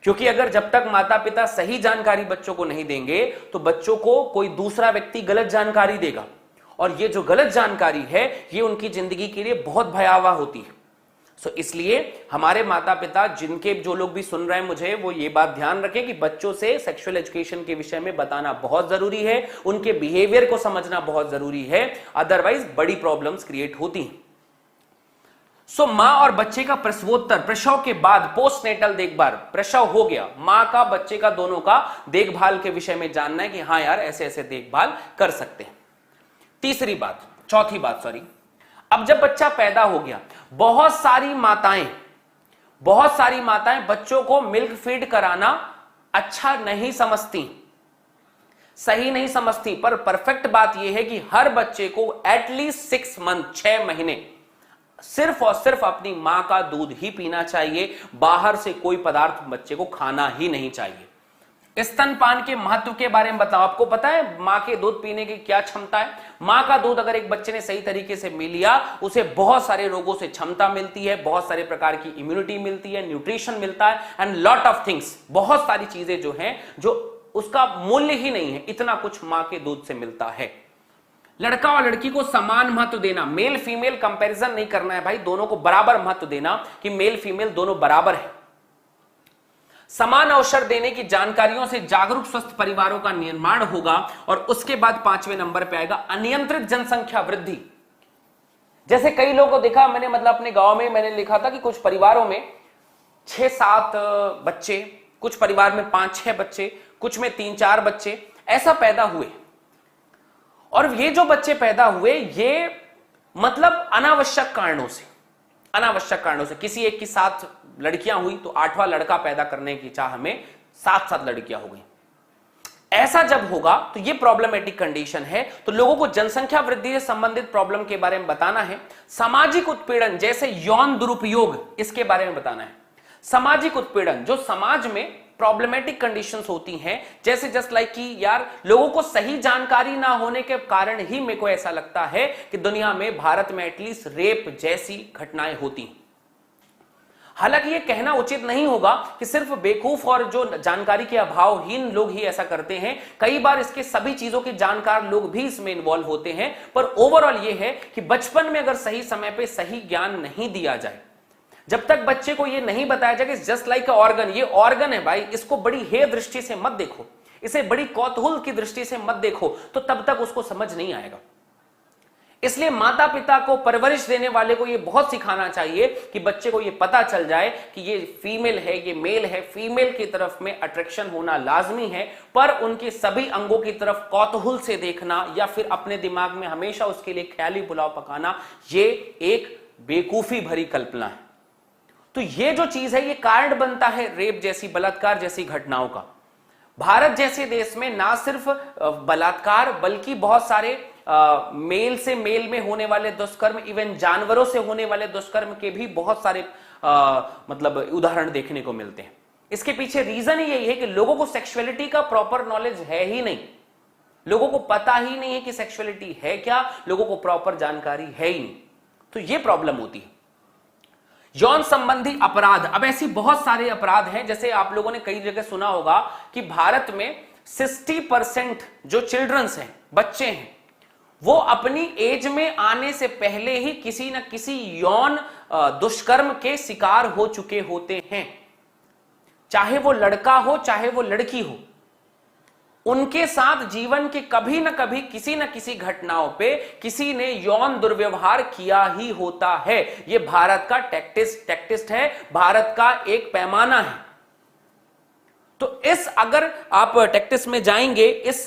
क्योंकि अगर जब तक माता पिता सही जानकारी बच्चों को नहीं देंगे तो बच्चों को कोई दूसरा व्यक्ति गलत जानकारी देगा, और ये जो गलत जानकारी है ये उनकी जिंदगी के लिए बहुत भयावह होती है। सो इसलिए हमारे माता पिता, जिनके जो लोग भी सुन रहे हैं मुझे, वो ये बात ध्यान रखें कि बच्चों से सेक्सुअल एजुकेशन के विषय में बताना बहुत जरूरी है, उनके बिहेवियर को समझना बहुत जरूरी है, अदरवाइज बड़ी प्रॉब्लम्स क्रिएट होती हैं। सो मां और बच्चे का प्रसवोत्तर, प्रसव के बाद पोस्टनेटल देखभाल, प्रसव हो गया, मां का बच्चे का दोनों का देखभाल के विषय में जानना है कि हाँ यार ऐसे ऐसे देखभाल कर सकते हैं। चौथी बात, अब जब बच्चा पैदा हो गया, बहुत सारी माताएं बच्चों को मिल्क फीड कराना अच्छा नहीं समझती, सही नहीं समझती, पर परफेक्ट बात यह है कि हर बच्चे को एटलीस्ट 6 मंथ, 6 महीने सिर्फ और सिर्फ अपनी मां का दूध ही पीना चाहिए। बाहर से कोई पदार्थ बच्चे को खाना ही नहीं चाहिए। स्तनपान के महत्व के बारे में बताओ। आपको पता है मां के दूध पीने की क्या क्षमता है? मां का दूध अगर एक बच्चे ने सही तरीके से मिल लिया, उसे बहुत सारे रोगों से क्षमता मिलती है, बहुत सारे प्रकार की इम्यूनिटी मिलती है, न्यूट्रिशन मिलता है, एंड लॉट ऑफ थिंग्स, बहुत सारी चीजें जो हैं जो उसका मूल्य ही नहीं है, इतना कुछ मां के दूध से मिलता है। लड़का और लड़की को समान महत्व देना, मेल फीमेल कंपैरिजन नहीं करना है भाई, दोनों को बराबर महत्व देना कि मेल फीमेल दोनों बराबर है। समान अवसर देने की जानकारियों से जागरूक स्वस्थ परिवारों का निर्माण होगा। और उसके बाद 5वें नंबर पे आएगा अनियंत्रित जनसंख्या वृद्धि। जैसे कई लोगों को देखा मैंने, मतलब अपने गांव में मैंने लिखा था कि कुछ परिवारों में 6-7 बच्चे, कुछ परिवार में 5-6 बच्चे, कुछ में 3-4 बच्चे ऐसा पैदा हुए। और ये जो बच्चे पैदा हुए ये मतलब अनावश्यक कारणों से, किसी एक की 7 लड़कियां हुई तो 8वां लड़का पैदा करने की चाह में साथ साथ लड़कियां हो गई। ऐसा जब होगा तो ये प्रॉब्लमेटिक कंडीशन है। तो लोगों को जनसंख्या वृद्धि से संबंधित प्रॉब्लम के बारे में बताना है, सामाजिक उत्पीड़न जैसे यौन दुरुपयोग इसके बारे में बताना है। सामाजिक उत्पीड़न जो समाज में प्रॉब्लमेटिक कंडीशंस होती हैं, जैसे जस्ट लाइक कि यार लोगों को सही जानकारी ना होने के कारण ही मेरे को ऐसा लगता है कि दुनिया में, भारत में एटलीस्ट रेप जैसी घटनाएं होती हैं। हालांकि यह कहना उचित नहीं होगा कि सिर्फ बेवकूफ और जो जानकारी के अभावहीन लोग ही ऐसा करते हैं। कई बार इसके सभी चीजों के जानकार लोग भी इसमें इन्वॉल्व होते हैं। पर ओवरऑल यह है कि बचपन में अगर सही समय पे सही ज्ञान नहीं दिया जाए, जब तक बच्चे को यह नहीं बताया जाए कि जस्ट लाइक अ ऑर्गन, ये ऑर्गन है भाई, इसको बड़ी हेय दृष्टि से मत देखो, इसे बड़ी कौतूहल की दृष्टि से मत देखो, तो तब तक उसको समझ नहीं आएगा। इसलिए माता पिता को, परवरिश देने वाले को यह बहुत सिखाना चाहिए कि बच्चे को यह पता चल जाए कि ये फीमेल है, ये मेल है। फीमेल की तरफ में अट्रैक्शन होना लाजमी है, पर उनके सभी अंगों की तरफ कौतूहल से देखना या फिर अपने दिमाग में हमेशा उसके लिए ख्याली पुलाव पकाना, ये एक बेवकूफी भरी कल्पना है। तो ये जो चीज है, ये कारण बनता है रेप जैसी, बलात्कार जैसी घटनाओं का। भारत जैसे देश में ना सिर्फ बलात्कार बल्कि बहुत सारे मेल से मेल में होने वाले दुष्कर्म, इवन जानवरों से होने वाले दुष्कर्म के भी बहुत सारे मतलब उदाहरण देखने को मिलते हैं। इसके पीछे रीजन ही यही है कि लोगों को सेक्सुअलिटी का प्रॉपर नॉलेज है ही नहीं, लोगों को पता ही नहीं है कि सेक्सुअलिटी है क्या, लोगों को प्रॉपर जानकारी है ही नहीं। तो यह प्रॉब्लम होती है। यौन संबंधी अपराध, अब ऐसी बहुत सारे अपराध हैं, जैसे आप लोगों ने कई जगह सुना होगा कि भारत में 60% जो चिल्ड्रंस हैं, बच्चे हैं, वो अपनी एज में आने से पहले ही किसी न किसी यौन दुष्कर्म के शिकार हो चुके होते हैं। चाहे वो लड़का हो चाहे वो लड़की हो, उनके साथ जीवन के कभी न कभी किसी न किसी घटनाओं पे किसी ने यौन दुर्व्यवहार किया ही होता है। यह भारत का टैक्टिस्ट है, भारत का एक पैमाना है। तो इस, अगर आप टैक्टिस में जाएंगे, इस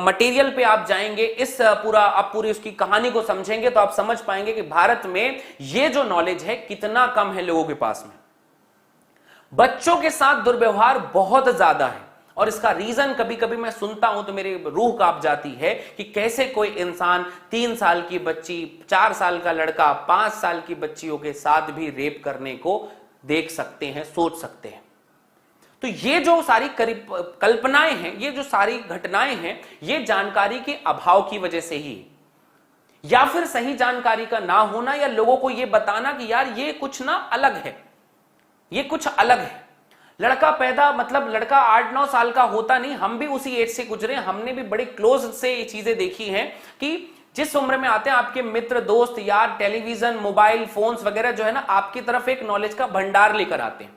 मटेरियल पे आप जाएंगे, इस आप पूरी उसकी कहानी को समझेंगे, तो आप समझ पाएंगे कि भारत में ये जो नॉलेज है कितना कम है लोगों के पास में। बच्चों के साथ दुर्व्यवहार बहुत ज्यादा है, और इसका रीजन कभी कभी मैं सुनता हूं तो मेरी रूह कांप जाती है कि कैसे कोई इंसान 3 साल की बच्ची, 4 साल का लड़का, 5 साल की बच्चियों के साथ भी रेप करने को देख सकते हैं, सोच सकते हैं। तो ये जो सारी कल्पनाएं हैं, ये जो सारी घटनाएं हैं, ये जानकारी के अभाव की वजह से ही, या फिर सही जानकारी का ना होना, या लोगों को ये बताना कि यार ये कुछ ना अलग है, ये कुछ अलग है। लड़का पैदा, मतलब लड़का 8-9 साल का होता नहीं, हम भी उसी एज से गुजरे, हमने भी बड़े क्लोज से ये चीजें देखी हैं कि जिस उम्र में आते हैं आपके मित्र, दोस्त, यार, टेलीविजन, मोबाइल फोन्स वगैरह जो है ना, आपकी तरफ एक नॉलेज का भंडार लेकर आते हैं,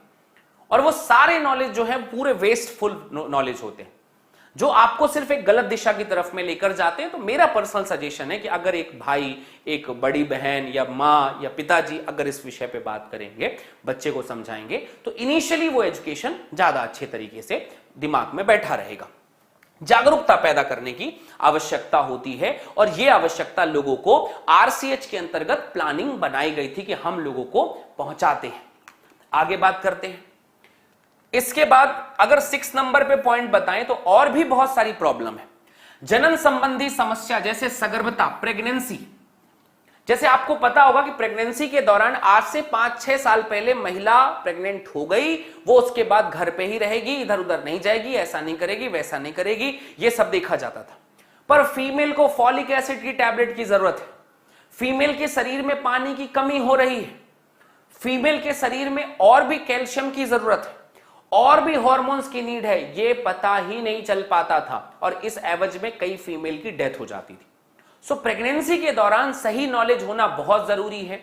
और वो सारे नॉलेज जो है पूरे वेस्टफुल नॉलेज होते हैं, जो आपको सिर्फ एक गलत दिशा की तरफ में लेकर जाते हैं। तो मेरा पर्सनल सजेशन है कि अगर एक भाई, एक बड़ी बहन या माँ या पिताजी अगर इस विषय पे बात करेंगे, बच्चे को समझाएंगे, तो इनिशियली वो एजुकेशन ज्यादा अच्छे तरीके से दिमाग में बैठा रहेगा। जागरूकता पैदा करने की आवश्यकता होती है, और यह आवश्यकता लोगों को आरसीएच के अंतर्गत प्लानिंग बनाई गई थी कि हम लोगों को पहुंचाते हैं। आगे बात करते हैं। इसके बाद अगर 6 नंबर पे पॉइंट बताएं तो और भी बहुत सारी प्रॉब्लम है। जनन संबंधी समस्या जैसे सगर्भता, प्रेगनेंसी। जैसे आपको पता होगा कि प्रेगनेंसी के दौरान आज से 5-6 साल पहले महिला प्रेग्नेंट हो गई, वो उसके बाद घर पे ही रहेगी, इधर उधर नहीं जाएगी, ऐसा नहीं करेगी, वैसा नहीं करेगी, ये सब देखा जाता था। पर फीमेल को फॉलिक एसिड की टैबलेट की जरूरत है, फीमेल के शरीर में पानी की कमी हो रही है, फीमेल के शरीर में और भी कैल्शियम की जरूरत है, और भी हार्मोन्स की नीड है, ये पता ही नहीं चल पाता था, और इस एवज में कई फीमेल की डेथ हो जाती थी। सो प्रेगनेंसी के दौरान सही नॉलेज होना बहुत जरूरी है।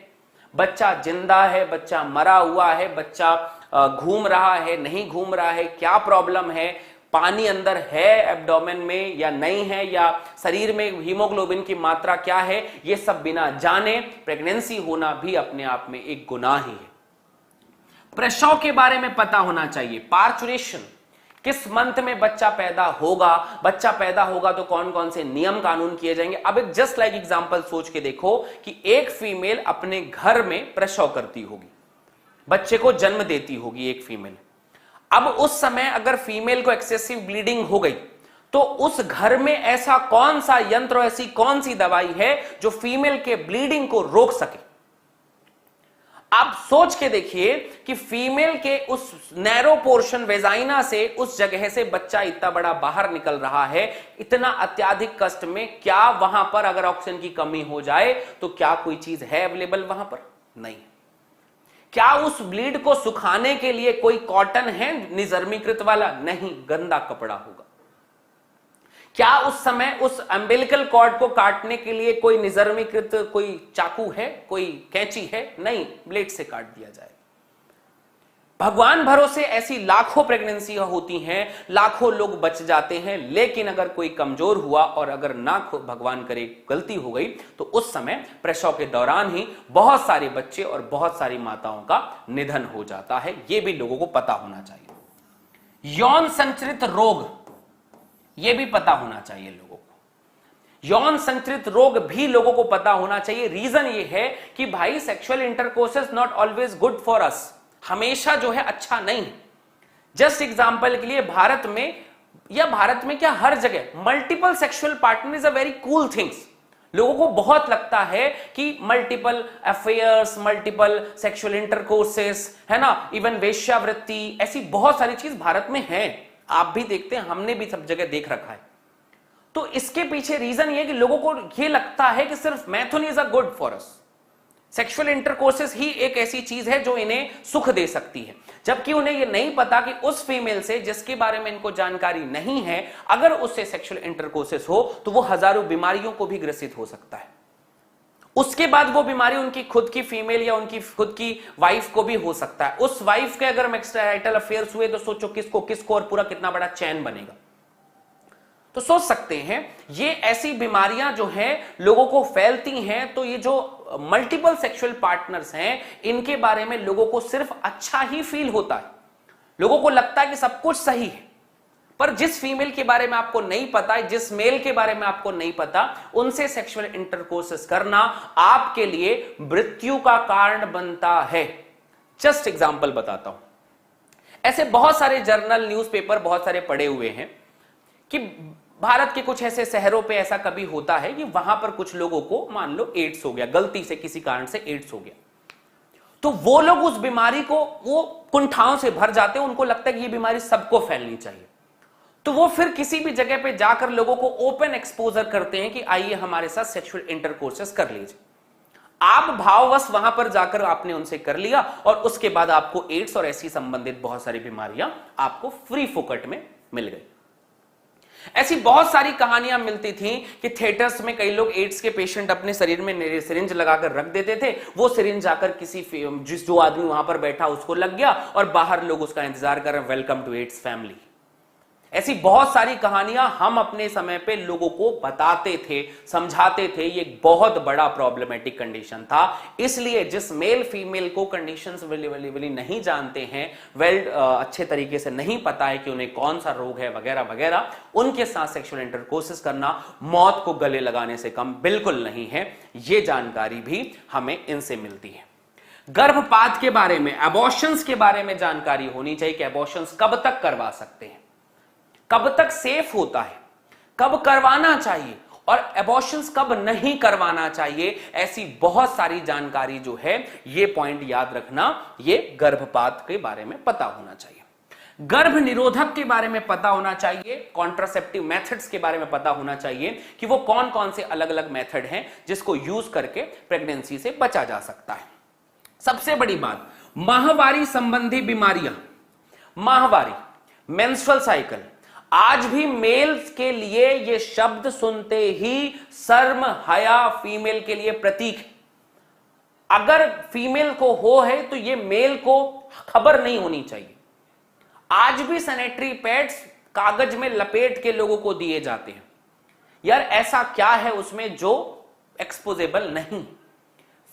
बच्चा जिंदा है, बच्चा मरा हुआ है, बच्चा घूम रहा है, नहीं घूम रहा है, क्या प्रॉब्लम है, पानी अंदर है एब्डोमेन में या नहीं है, या शरीर में हीमोग्लोबिन की मात्रा क्या है, ये सब बिना जाने प्रेगनेंसी होना भी अपने आप में एक गुनाह ही है। प्रसव के बारे में पता होना चाहिए। पार्चुरेशन, किस मंथ में बच्चा पैदा होगा, बच्चा पैदा होगा तो कौन कौन से नियम कानून किए जाएंगे। अब एक जस्ट लाइक एग्जांपल सोच के देखो कि एक फीमेल अपने घर में प्रसव करती होगी, बच्चे को जन्म देती होगी एक फीमेल। अब उस समय अगर फीमेल को एक्सेसिव ब्लीडिंग हो गई तो उस घर में ऐसा कौन सा यंत्र, ऐसी कौन सी दवाई है जो फीमेल के ब्लीडिंग को रोक सके? आप सोच के देखिए कि फीमेल के उस नैरो पोर्शन वेजाइना से, उस जगह से बच्चा इतना बड़ा बाहर निकल रहा है, इतना अत्यधिक कष्ट में, क्या वहां पर अगर ऑक्सीजन की कमी हो जाए तो क्या कोई चीज है अवेलेबल वहां पर? नहीं। क्या उस ब्लीड को सुखाने के लिए कोई कॉटन है निजर्मीकृत वाला? नहीं, गंदा कपड़ा होगा। क्या उस समय उस अम्बिलिकल कॉर्ड को काटने के लिए कोई निजर्मीकृत कोई चाकू है, कोई कैंची है? नहीं, ब्लेड से काट दिया जाए। भगवान भरोसे ऐसी लाखों प्रेगनेंसी होती हैं, लाखों लोग बच जाते हैं, लेकिन अगर कोई कमजोर हुआ और अगर ना भगवान करे गलती हो गई तो उस समय प्रसव के दौरान ही बहुत सारे बच्चे और बहुत सारी माताओं का निधन हो जाता है। यह भी लोगों को पता होना चाहिए। यौन संचरित रोग, यह भी पता होना चाहिए लोगों को। यौन संचरित रोग भी लोगों को पता होना चाहिए। रीजन यह है कि भाई sexual intercourse is not always good for अस, हमेशा जो है अच्छा नहीं है। जस्ट एग्जांपल के लिए भारत में, या भारत में क्या हर जगह, multiple sexual partner is a very cool things. लोगों को बहुत लगता है कि मल्टीपल अफेयर्स, मल्टीपल सेक्सुअल इंटरकोर्सेस, है ना, इवन वेश्यावृत्ति, ऐसी बहुत सारी चीज भारत में है। आप भी देखते हैं, हमने भी सब जगह देख रखा है। तो इसके पीछे रीजन ये कि लोगों को ये लगता है कि सिर्फ मैथुन is a good for us, sexual intercourses ही एक ऐसी चीज है जो इन्हें सुख दे सकती है, जबकि उन्हें यह नहीं पता कि उस फीमेल से जिसके बारे में इनको जानकारी नहीं है, अगर उससे सेक्सुअल इंटरकोर्सेस हो तो वो हजारों बीमारियों को भी ग्रसित हो सकता है। उसके बाद वो बीमारी उनकी खुद की फीमेल या उनकी खुद की वाइफ को भी हो सकता है। उस वाइफ के अगर एक्स्ट्रामैरिटल अफेयर्स हुए तो सोचो किसको किसको, और पूरा कितना बड़ा चैन बनेगा। तो सोच सकते हैं ये ऐसी बीमारियां जो हैं लोगों को फैलती हैं। तो ये जो मल्टीपल सेक्सुअल पार्टनर्स हैं, इनके बारे में लोगों को सिर्फ अच्छा ही फील होता है, लोगों को लगता है कि सब कुछ सही है। पर जिस फीमेल के बारे में आपको नहीं पता, जिस मेल के बारे में आपको नहीं पता, उनसे सेक्सुअल इंटरकोर्सेस करना आपके लिए मृत्यु का कारण बनता है। जस्ट एग्जांपल बताता हूं। ऐसे बहुत सारे जर्नल, न्यूज़पेपर बहुत सारे पढ़े हुए हैं कि भारत के कुछ ऐसे शहरों पे ऐसा कभी होता है कि वहां पर कुछ लोगों को मान लो एड्स हो गया, गलती से किसी कारण से एड्स हो गया, तो वो लोग उस बीमारी को वो कुंठाओं से भर जाते हैं। उनको लगता है कि ये बीमारी सबको फैलनी चाहिए, तो वो फिर किसी भी जगह पे जाकर लोगों को ओपन एक्सपोजर करते हैं कि आइए हमारे साथ सेक्सुअल इंटरकोर्सेस कर लीजिए। आप भाववश वहां पर जाकर आपने उनसे कर लिया और उसके बाद आपको एड्स और ऐसी संबंधित बहुत सारी बीमारियां आपको फ्री फोकट में मिल गई। ऐसी बहुत सारी कहानियां मिलती थी कि थिएटर्स में कई लोग एड्स के पेशेंट अपने शरीर में सिरिंज लगाकर रख देते थे। वो सिरिंज जाकर किसी जो आदमी वहां पर बैठा उसको लग गया और बाहर लोग उसका इंतजार कर रहे हैं, वेलकम टू एड्स फैमिली। ऐसी बहुत सारी कहानियां हम अपने समय पे लोगों को बताते थे, समझाते थे। ये एक बहुत बड़ा प्रॉब्लमेटिक कंडीशन था। इसलिए जिस मेल फीमेल को कंडीशंस अवेलेबली नहीं जानते हैं, अच्छे तरीके से नहीं पता है कि उन्हें कौन सा रोग है वगैरह वगैरह, उनके साथ सेक्सुअल इंटरकोर्सेस करना मौत को गले लगाने से कम बिल्कुल नहीं है। ये जानकारी भी हमें इनसे मिलती है। गर्भपात के बारे में, अबॉर्शंस के बारे में जानकारी होनी चाहिए कि अबॉर्शंस कब तक करवा सकते हैं, कब तक सेफ होता है, कब करवाना चाहिए और एबॉर्शंस कब नहीं करवाना चाहिए। ऐसी बहुत सारी जानकारी जो है, ये पॉइंट याद रखना, ये गर्भपात के बारे में पता होना चाहिए। गर्भ निरोधक के बारे में पता होना चाहिए, कॉन्ट्रासेप्टिव मेथड्स के बारे में पता होना चाहिए कि वो कौन कौन से अलग अलग मेथड हैं जिसको यूज करके प्रेगनेंसी से बचा जा सकता है। सबसे बड़ी बात, माहवारी संबंधी बीमारियां, माहवारी, मेंस्ट्रुअल साइकिल, आज भी मेल्स के लिए यह शब्द सुनते ही शर्म, हया फीमेल के लिए प्रतीक है। अगर फीमेल को हो है तो यह मेल को खबर नहीं होनी चाहिए। आज भी सैनिटरी पैड्स कागज में लपेट के लोगों को दिए जाते हैं। यार ऐसा क्या है उसमें जो एक्सपोजेबल नहीं?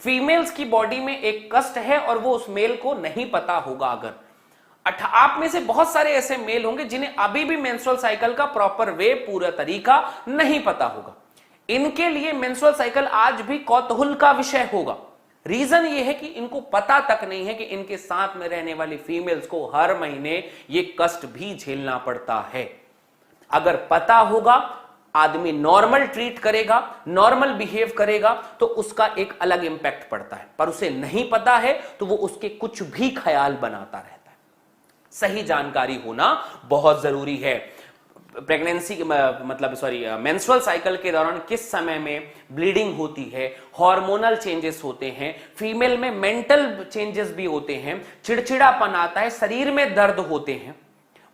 फीमेल्स की बॉडी में एक कस्ट है और वो उस मेल को नहीं पता होगा। अगर आप में से बहुत सारे ऐसे मेल होंगे जिन्हें अभी भी मेंस्ट्रुअल साइकिल का प्रॉपर वे, पूरा तरीका नहीं पता होगा। इनके लिए मेंस्ट्रुअल साइकिल आज भी कौतूहल का विषय होगा। रीजन ये है कि इनको पता तक नहीं है कि इनके साथ में रहने वाली फीमेल्स को हर महीने ये कष्ट भी झेलना पड़ता है। अगर पता होगा, आदमी नॉर्मल ट्रीट करेगा, नॉर्मल बिहेव करेगा, तो उसका एक अलग इंपैक्ट पड़ता है। पर उसे नहीं पता है तो वो उसके कुछ भी ख्याल बनाता रहता है। सही जानकारी होना बहुत जरूरी है। प्रेगनेंसी मेंस्ट्रुअल साइकिल के दौरान किस समय में ब्लीडिंग होती है, हार्मोनल चेंजेस होते हैं, फीमेल में मेंटल चेंजेस भी होते हैं, चिड़चिड़ापन आता है, शरीर में दर्द होते हैं,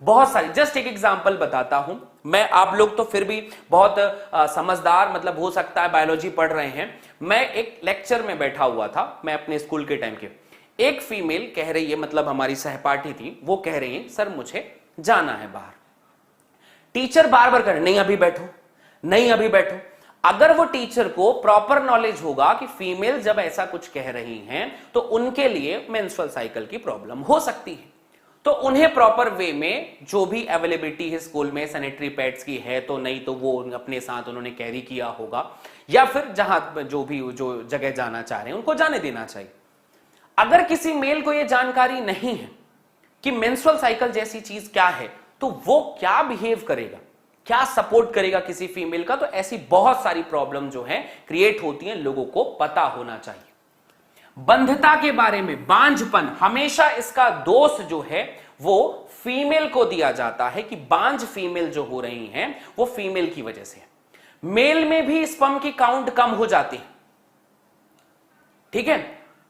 बहुत सारी। जस्ट एक एग्जांपल बताता हूं मैं, आप लोग तो फिर भी बहुत समझदार मतलब हो सकता है, बायोलॉजी पढ़ रहे हैं। मैं एक लेक्चर में बैठा हुआ था, मैं अपने स्कूल के टाइम के। एक फीमेल कह रही है, मतलब हमारी सहपाठी थी, वो कह रही है सर मुझे जाना है बाहर। टीचर बार बार कह नहीं अभी बैठो, नहीं अभी बैठो। अगर वो टीचर को प्रॉपर नॉलेज होगा कि फीमेल जब ऐसा कुछ कह रही हैं तो उनके लिए मेंस्ट्रुअल साइकिल की प्रॉब्लम हो सकती है, तो उन्हें प्रॉपर वे में जो भी अवेलेबिलिटी है स्कूल में, सैनिटरी पैड्स की है तो नहीं तो वो अपने साथ उन्होंने कैरी किया होगा, या फिर जहां जो जगह जाना चाह रहे हैं उनको जाने देना चाहिए। अगर किसी मेल को यह जानकारी नहीं है कि मेंस्ट्रुअल साइकिल जैसी चीज क्या है, तो वो क्या बिहेव करेगा, क्या सपोर्ट करेगा किसी फीमेल का, तो ऐसी बहुत सारी प्रॉब्लम जो है क्रिएट होती हैं, लोगों को पता होना चाहिए। बंधता के बारे में, बांझपन, हमेशा इसका दोष जो है वो फीमेल को दिया जाता है कि बांझ फीमेल जो हो रही हैं वो फीमेल की वजह से है। मेल में भी स्पर्म की काउंट कम हो जाती है, ठीक है,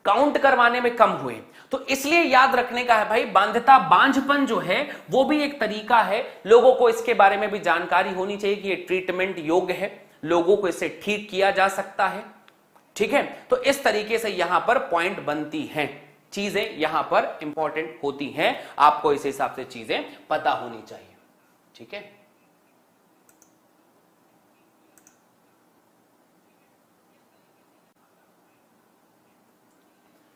काउंट करवाने में कम हुए, तो इसलिए याद रखने का है भाई, बांधता, बांझपन जो है वो भी एक तरीका है। लोगों को इसके बारे में भी जानकारी होनी चाहिए कि ये ट्रीटमेंट योग्य है, लोगों को इसे ठीक किया जा सकता है, ठीक है। तो इस तरीके से यहां पर पॉइंट बनती हैं, चीजें यहां पर इंपॉर्टेंट होती हैं, आपको इस हिसाब से चीजें पता होनी चाहिए, ठीक है।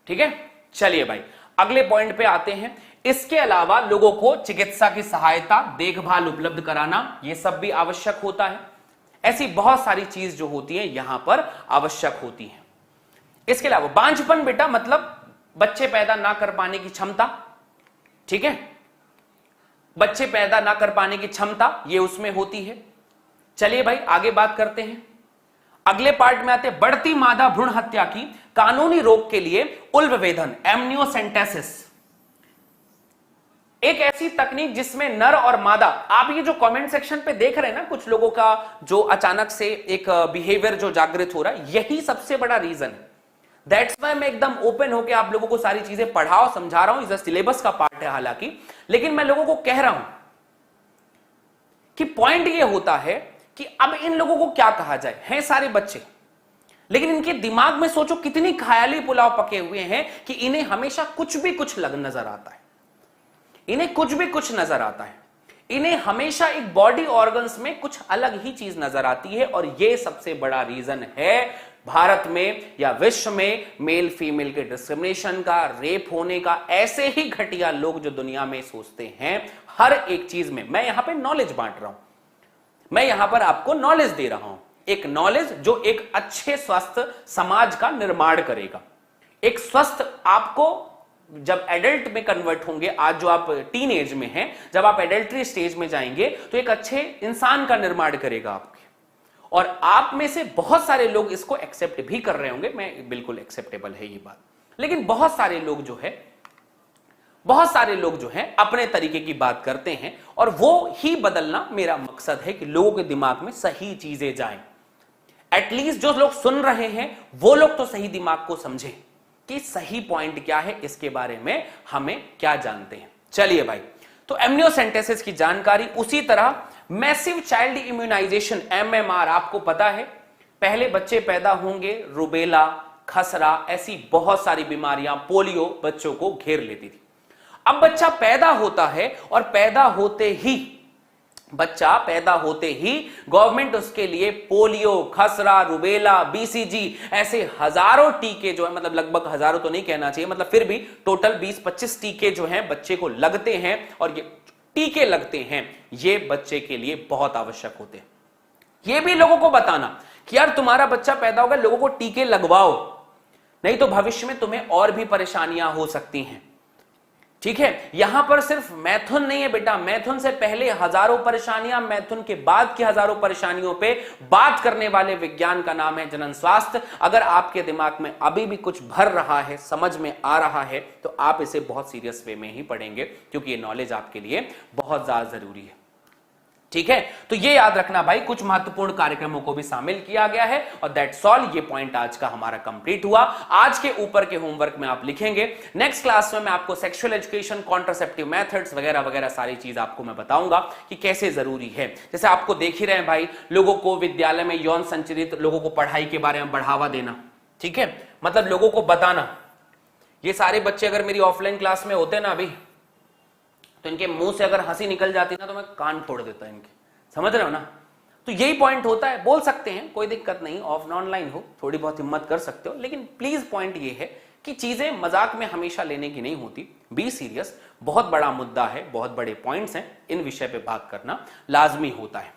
ठीक है, चलिए भाई अगले पॉइंट पे आते हैं। इसके अलावा लोगों को चिकित्सा की सहायता, देखभाल उपलब्ध कराना, यह सब भी आवश्यक होता है। ऐसी बहुत सारी चीज जो होती है यहां पर आवश्यक होती है। इसके अलावा बांझपन बेटा मतलब बच्चे पैदा ना कर पाने की क्षमता, ठीक है, बच्चे पैदा ना कर पाने की क्षमता ये उसमें होती है। चलिए भाई आगे बात करते हैं। अगले पार्ट में आते हैं बढ़ती मादा भ्रूण हत्या की कानूनी रोक के लिए उल्बवेधन, एमनियोसेंटेसिस, एक ऐसी तकनीक जिसमें नर और मादा, आप ये जो कमेंट सेक्शन पे देख रहे हैं ना कुछ लोगों का जो अचानक से एक बिहेवियर जो जागृत हो रहा है, यही सबसे बड़ा रीजन है। दैट्स वाई मैं एकदम ओपन होकर आप लोगों को सारी चीजें पढ़ाओ, समझा रहा हूं, इस सिलेबस का पार्ट है हालांकि, लेकिन मैं लोगों को कह रहा हूं कि पॉइंट ये होता है कि अब इन लोगों को क्या कहा जाए, हैं सारे बच्चे, लेकिन इनके दिमाग में सोचो कितनी ख्याली पुलाव पके हुए हैं कि इन्हें हमेशा कुछ भी कुछ नजर आता है, इन्हें कुछ भी कुछ नजर आता है, इन्हें हमेशा एक बॉडी ऑर्गन्स में कुछ अलग ही चीज नजर आती है। और यह सबसे बड़ा रीजन है भारत में या विश्व में मेल फीमेल के डिस्क्रिमिनेशन का, रेप होने का। ऐसे ही घटिया लोग जो दुनिया में सोचते हैं हर एक चीज में, मैं यहां पे नॉलेज बांट रहा हूं, मैं यहां पर आपको नॉलेज दे रहा हूं, एक नॉलेज जो एक अच्छे स्वस्थ समाज का निर्माण करेगा। एक स्वस्थ, आपको जब एडल्ट में कन्वर्ट होंगे, आज जो आप टीन एज में हैं, जब आप एडल्ट्री स्टेज में जाएंगे तो एक अच्छे इंसान का निर्माण करेगा आपके। और आप में से बहुत सारे लोग इसको एक्सेप्ट भी कर रहे होंगे, मैं बिल्कुल एक्सेप्टेबल है ये बात, लेकिन बहुत सारे लोग जो हैं अपने तरीके की बात करते हैं, और वो ही बदलना मेरा मकसद है कि लोगों के दिमाग में सही चीजें जाएं। एटलीस्ट जो लोग सुन रहे हैं वो लोग तो सही दिमाग को समझें कि सही पॉइंट क्या है, इसके बारे में हमें क्या जानते हैं। चलिए भाई, तो एमनियोसेंटेसिस की जानकारी, उसी तरह मैसिव चाइल्ड इम्यूनाइजेशन, एमएमआर, आपको पता है पहले बच्चे पैदा होंगे, रुबेला, खसरा, ऐसी बहुत सारी बीमारियां, पोलियो बच्चों को घेर लेती थी। अब बच्चा पैदा होता है और बच्चा पैदा होते ही गवर्नमेंट उसके लिए पोलियो, खसरा, रुबेला, बीसीजी, ऐसे हजारों टीके जो है, मतलब लगभग हजारों तो नहीं कहना चाहिए, मतलब फिर भी टोटल 20-25 टीके जो हैं बच्चे को लगते हैं। और ये टीके लगते हैं, ये बच्चे के लिए बहुत आवश्यक होते हैं। ये भी लोगों को बताना कि यार तुम्हारा बच्चा पैदा होगा, लोगों को टीके लगवाओ, नहीं तो भविष्य में तुम्हें और भी परेशानियां हो सकती हैं। ठीक है, यहां पर सिर्फ मैथुन नहीं है बेटा, मैथुन से पहले हजारों परेशानियां, मैथुन के बाद की हजारों परेशानियों पे बात करने वाले विज्ञान का नाम है जनन स्वास्थ्य। अगर आपके दिमाग में अभी भी कुछ भर रहा है, समझ में आ रहा है, तो आप इसे बहुत सीरियस वे में ही पढ़ेंगे, क्योंकि ये नॉलेज आपके लिए बहुत ज्यादा जरूरी है। ठीक है, तो ये याद रखना भाई, कुछ महत्वपूर्ण कार्यक्रमों को भी शामिल किया गया है। और दैट्स ऑल, ये पॉइंट आज का हमारा कंप्लीट हुआ। आज के ऊपर के होमवर्क में आप लिखेंगे। नेक्स्ट क्लास में मैं आपको सेक्सुअल एजुकेशन, कॉन्ट्रासेप्टिव मेथड्स वगैरह वगैरह सारी चीज आपको मैं बताऊंगा कि कैसे जरूरी है। जैसे आपको देख ही रहे हैं भाई, लोगों को विद्यालय में यौन संचरित लोगों को पढ़ाई के बारे में बढ़ावा देना। ठीक है, मतलब लोगों को बताना। ये सारे बच्चे अगर मेरी ऑफलाइन क्लास में होते ना अभी, तो इनके मुंह से अगर हंसी निकल जाती ना तो मैं कान फोड़ देता इनके, समझ रहे हो ना। तो यही पॉइंट होता है, बोल सकते हैं कोई दिक्कत नहीं, ऑफ ऑनलाइन हो थोड़ी बहुत हिम्मत कर सकते हो, लेकिन प्लीज पॉइंट ये है कि चीजें मजाक में हमेशा लेने की नहीं होती, बी सीरियस। बहुत बड़ा मुद्दा है, बहुत बड़े पॉइंट्स हैं, इन विषय पे बात करना लाजमी होता है।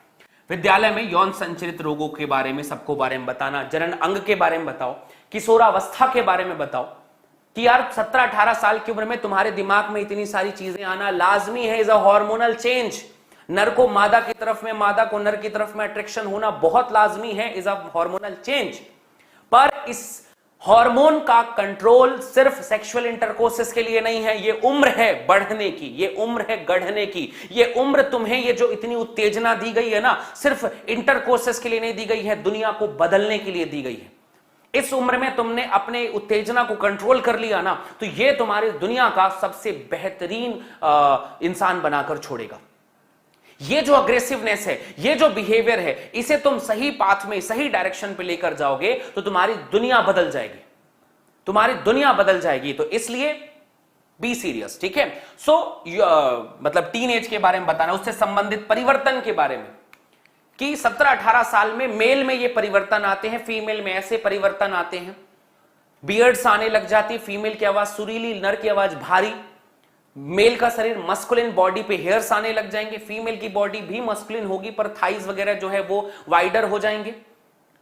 विद्यालय में यौन संचरित रोगों के बारे में सबको बारे में बताना, जनन अंग के बारे में बताओ, किशोरावस्था के बारे में बताओ कि यार 17-18 साल की उम्र में तुम्हारे दिमाग में इतनी सारी चीजें आना लाजमी है, इज अ हार्मोनल चेंज। नर को मादा की तरफ में, मादा को नर की तरफ में अट्रैक्शन होना बहुत लाजमी है, इज अ हार्मोनल चेंज। पर इस हार्मोन का कंट्रोल सिर्फ सेक्सुअल इंटरकोर्सेस के लिए नहीं है, ये उम्र है बढ़ने की, ये उम्र है गढ़ने की, ये उम्र तुम्हें ये जो इतनी उत्तेजना दी गई है ना, सिर्फ इंटरकोर्सेस के लिए नहीं दी गई है, दुनिया को बदलने के लिए दी गई है। इस उम्र में तुमने अपने उत्तेजना को कंट्रोल कर लिया ना, तो ये तुम्हारी दुनिया का सबसे बेहतरीन इंसान बनाकर छोड़ेगा। ये जो अग्रेसिवनेस है, ये जो बिहेवियर है, इसे तुम सही पाथ में, सही डायरेक्शन पे लेकर जाओगे तो तुम्हारी दुनिया बदल जाएगी, तुम्हारी दुनिया बदल जाएगी। तो इसलिए बी सीरियस। ठीक है, मतलब टीन एज के बारे में बताना, उससे संबंधित परिवर्तन के बारे में कि 17-18 साल में मेल में ये परिवर्तन आते हैं, फीमेल में ऐसे परिवर्तन आते हैं, बियर्ड्स आने लग जाती, फीमेल की आवाज सुरीली, नर की आवाज भारी, मेल का शरीर मस्कुलिन, बॉडी पे हेयर्स आने लग जाएंगे, फीमेल की बॉडी भी मस्कुलिन होगी पर थाइज वगैरह जो है वो वाइडर हो जाएंगे,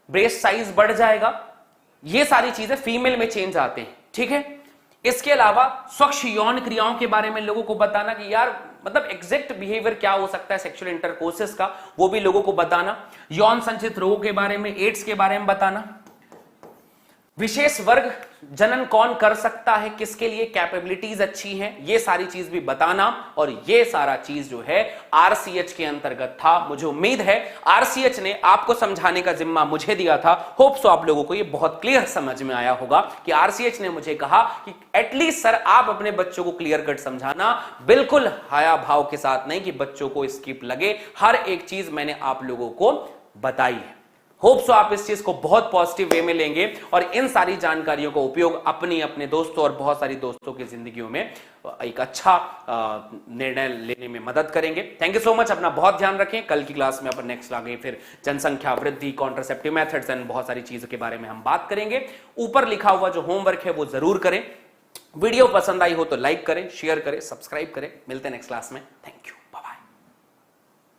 ब्रेस्ट साइज बढ़ जाएगा। ये सारी चीजें फीमेल में चेंज आते हैं। ठीक है, इसके अलावा स्वच्छ यौन क्रियाओं के बारे में लोगों को बताना कि यार मतलब एग्जैक्ट बिहेवियर क्या हो सकता है सेक्सुअल इंटरकोर्सेस का, वो भी लोगों को बताना। यौन संचित रोगों के बारे में, एड्स के बारे में बताना। विशेष वर्ग जनन कौन कर सकता है, किसके लिए कैपेबिलिटीज अच्छी हैं, ये सारी चीज भी बताना। और ये सारा चीज जो है आरसीएच के अंतर्गत था। मुझे उम्मीद है आरसीएच ने आपको समझाने का जिम्मा मुझे दिया था। होप सो आप लोगों को ये बहुत क्लियर समझ में आया होगा कि आरसीएच ने मुझे कहा कि एटलीस्ट सर आप अपने बच्चों को क्लियर कट समझाना, बिल्कुल हाया भाव के साथ नहीं कि बच्चों को स्किप लगे, हर एक चीज मैंने आप लोगों को बताई है। होप सो आप इस चीज को बहुत पॉजिटिव वे में लेंगे और इन सारी जानकारियों का उपयोग अपने दोस्तों और बहुत सारी दोस्तों की जिंदगियों में एक अच्छा निर्णय लेने में मदद करेंगे। थैंक यू सो मच, अपना बहुत ध्यान रखें। कल की क्लास में अपन नेक्स्ट आगे फिर जनसंख्या वृद्धि, कॉन्ट्रासेप्टिव मेथड्स एंड बहुत सारी चीजों के बारे में हम बात करेंगे। ऊपर लिखा हुआ जो होमवर्क है वो जरूर करें। वीडियो पसंद आई हो तो लाइक करें, शेयर करें, सब्सक्राइब करें। मिलते हैं नेक्स्ट क्लास में। Thank you.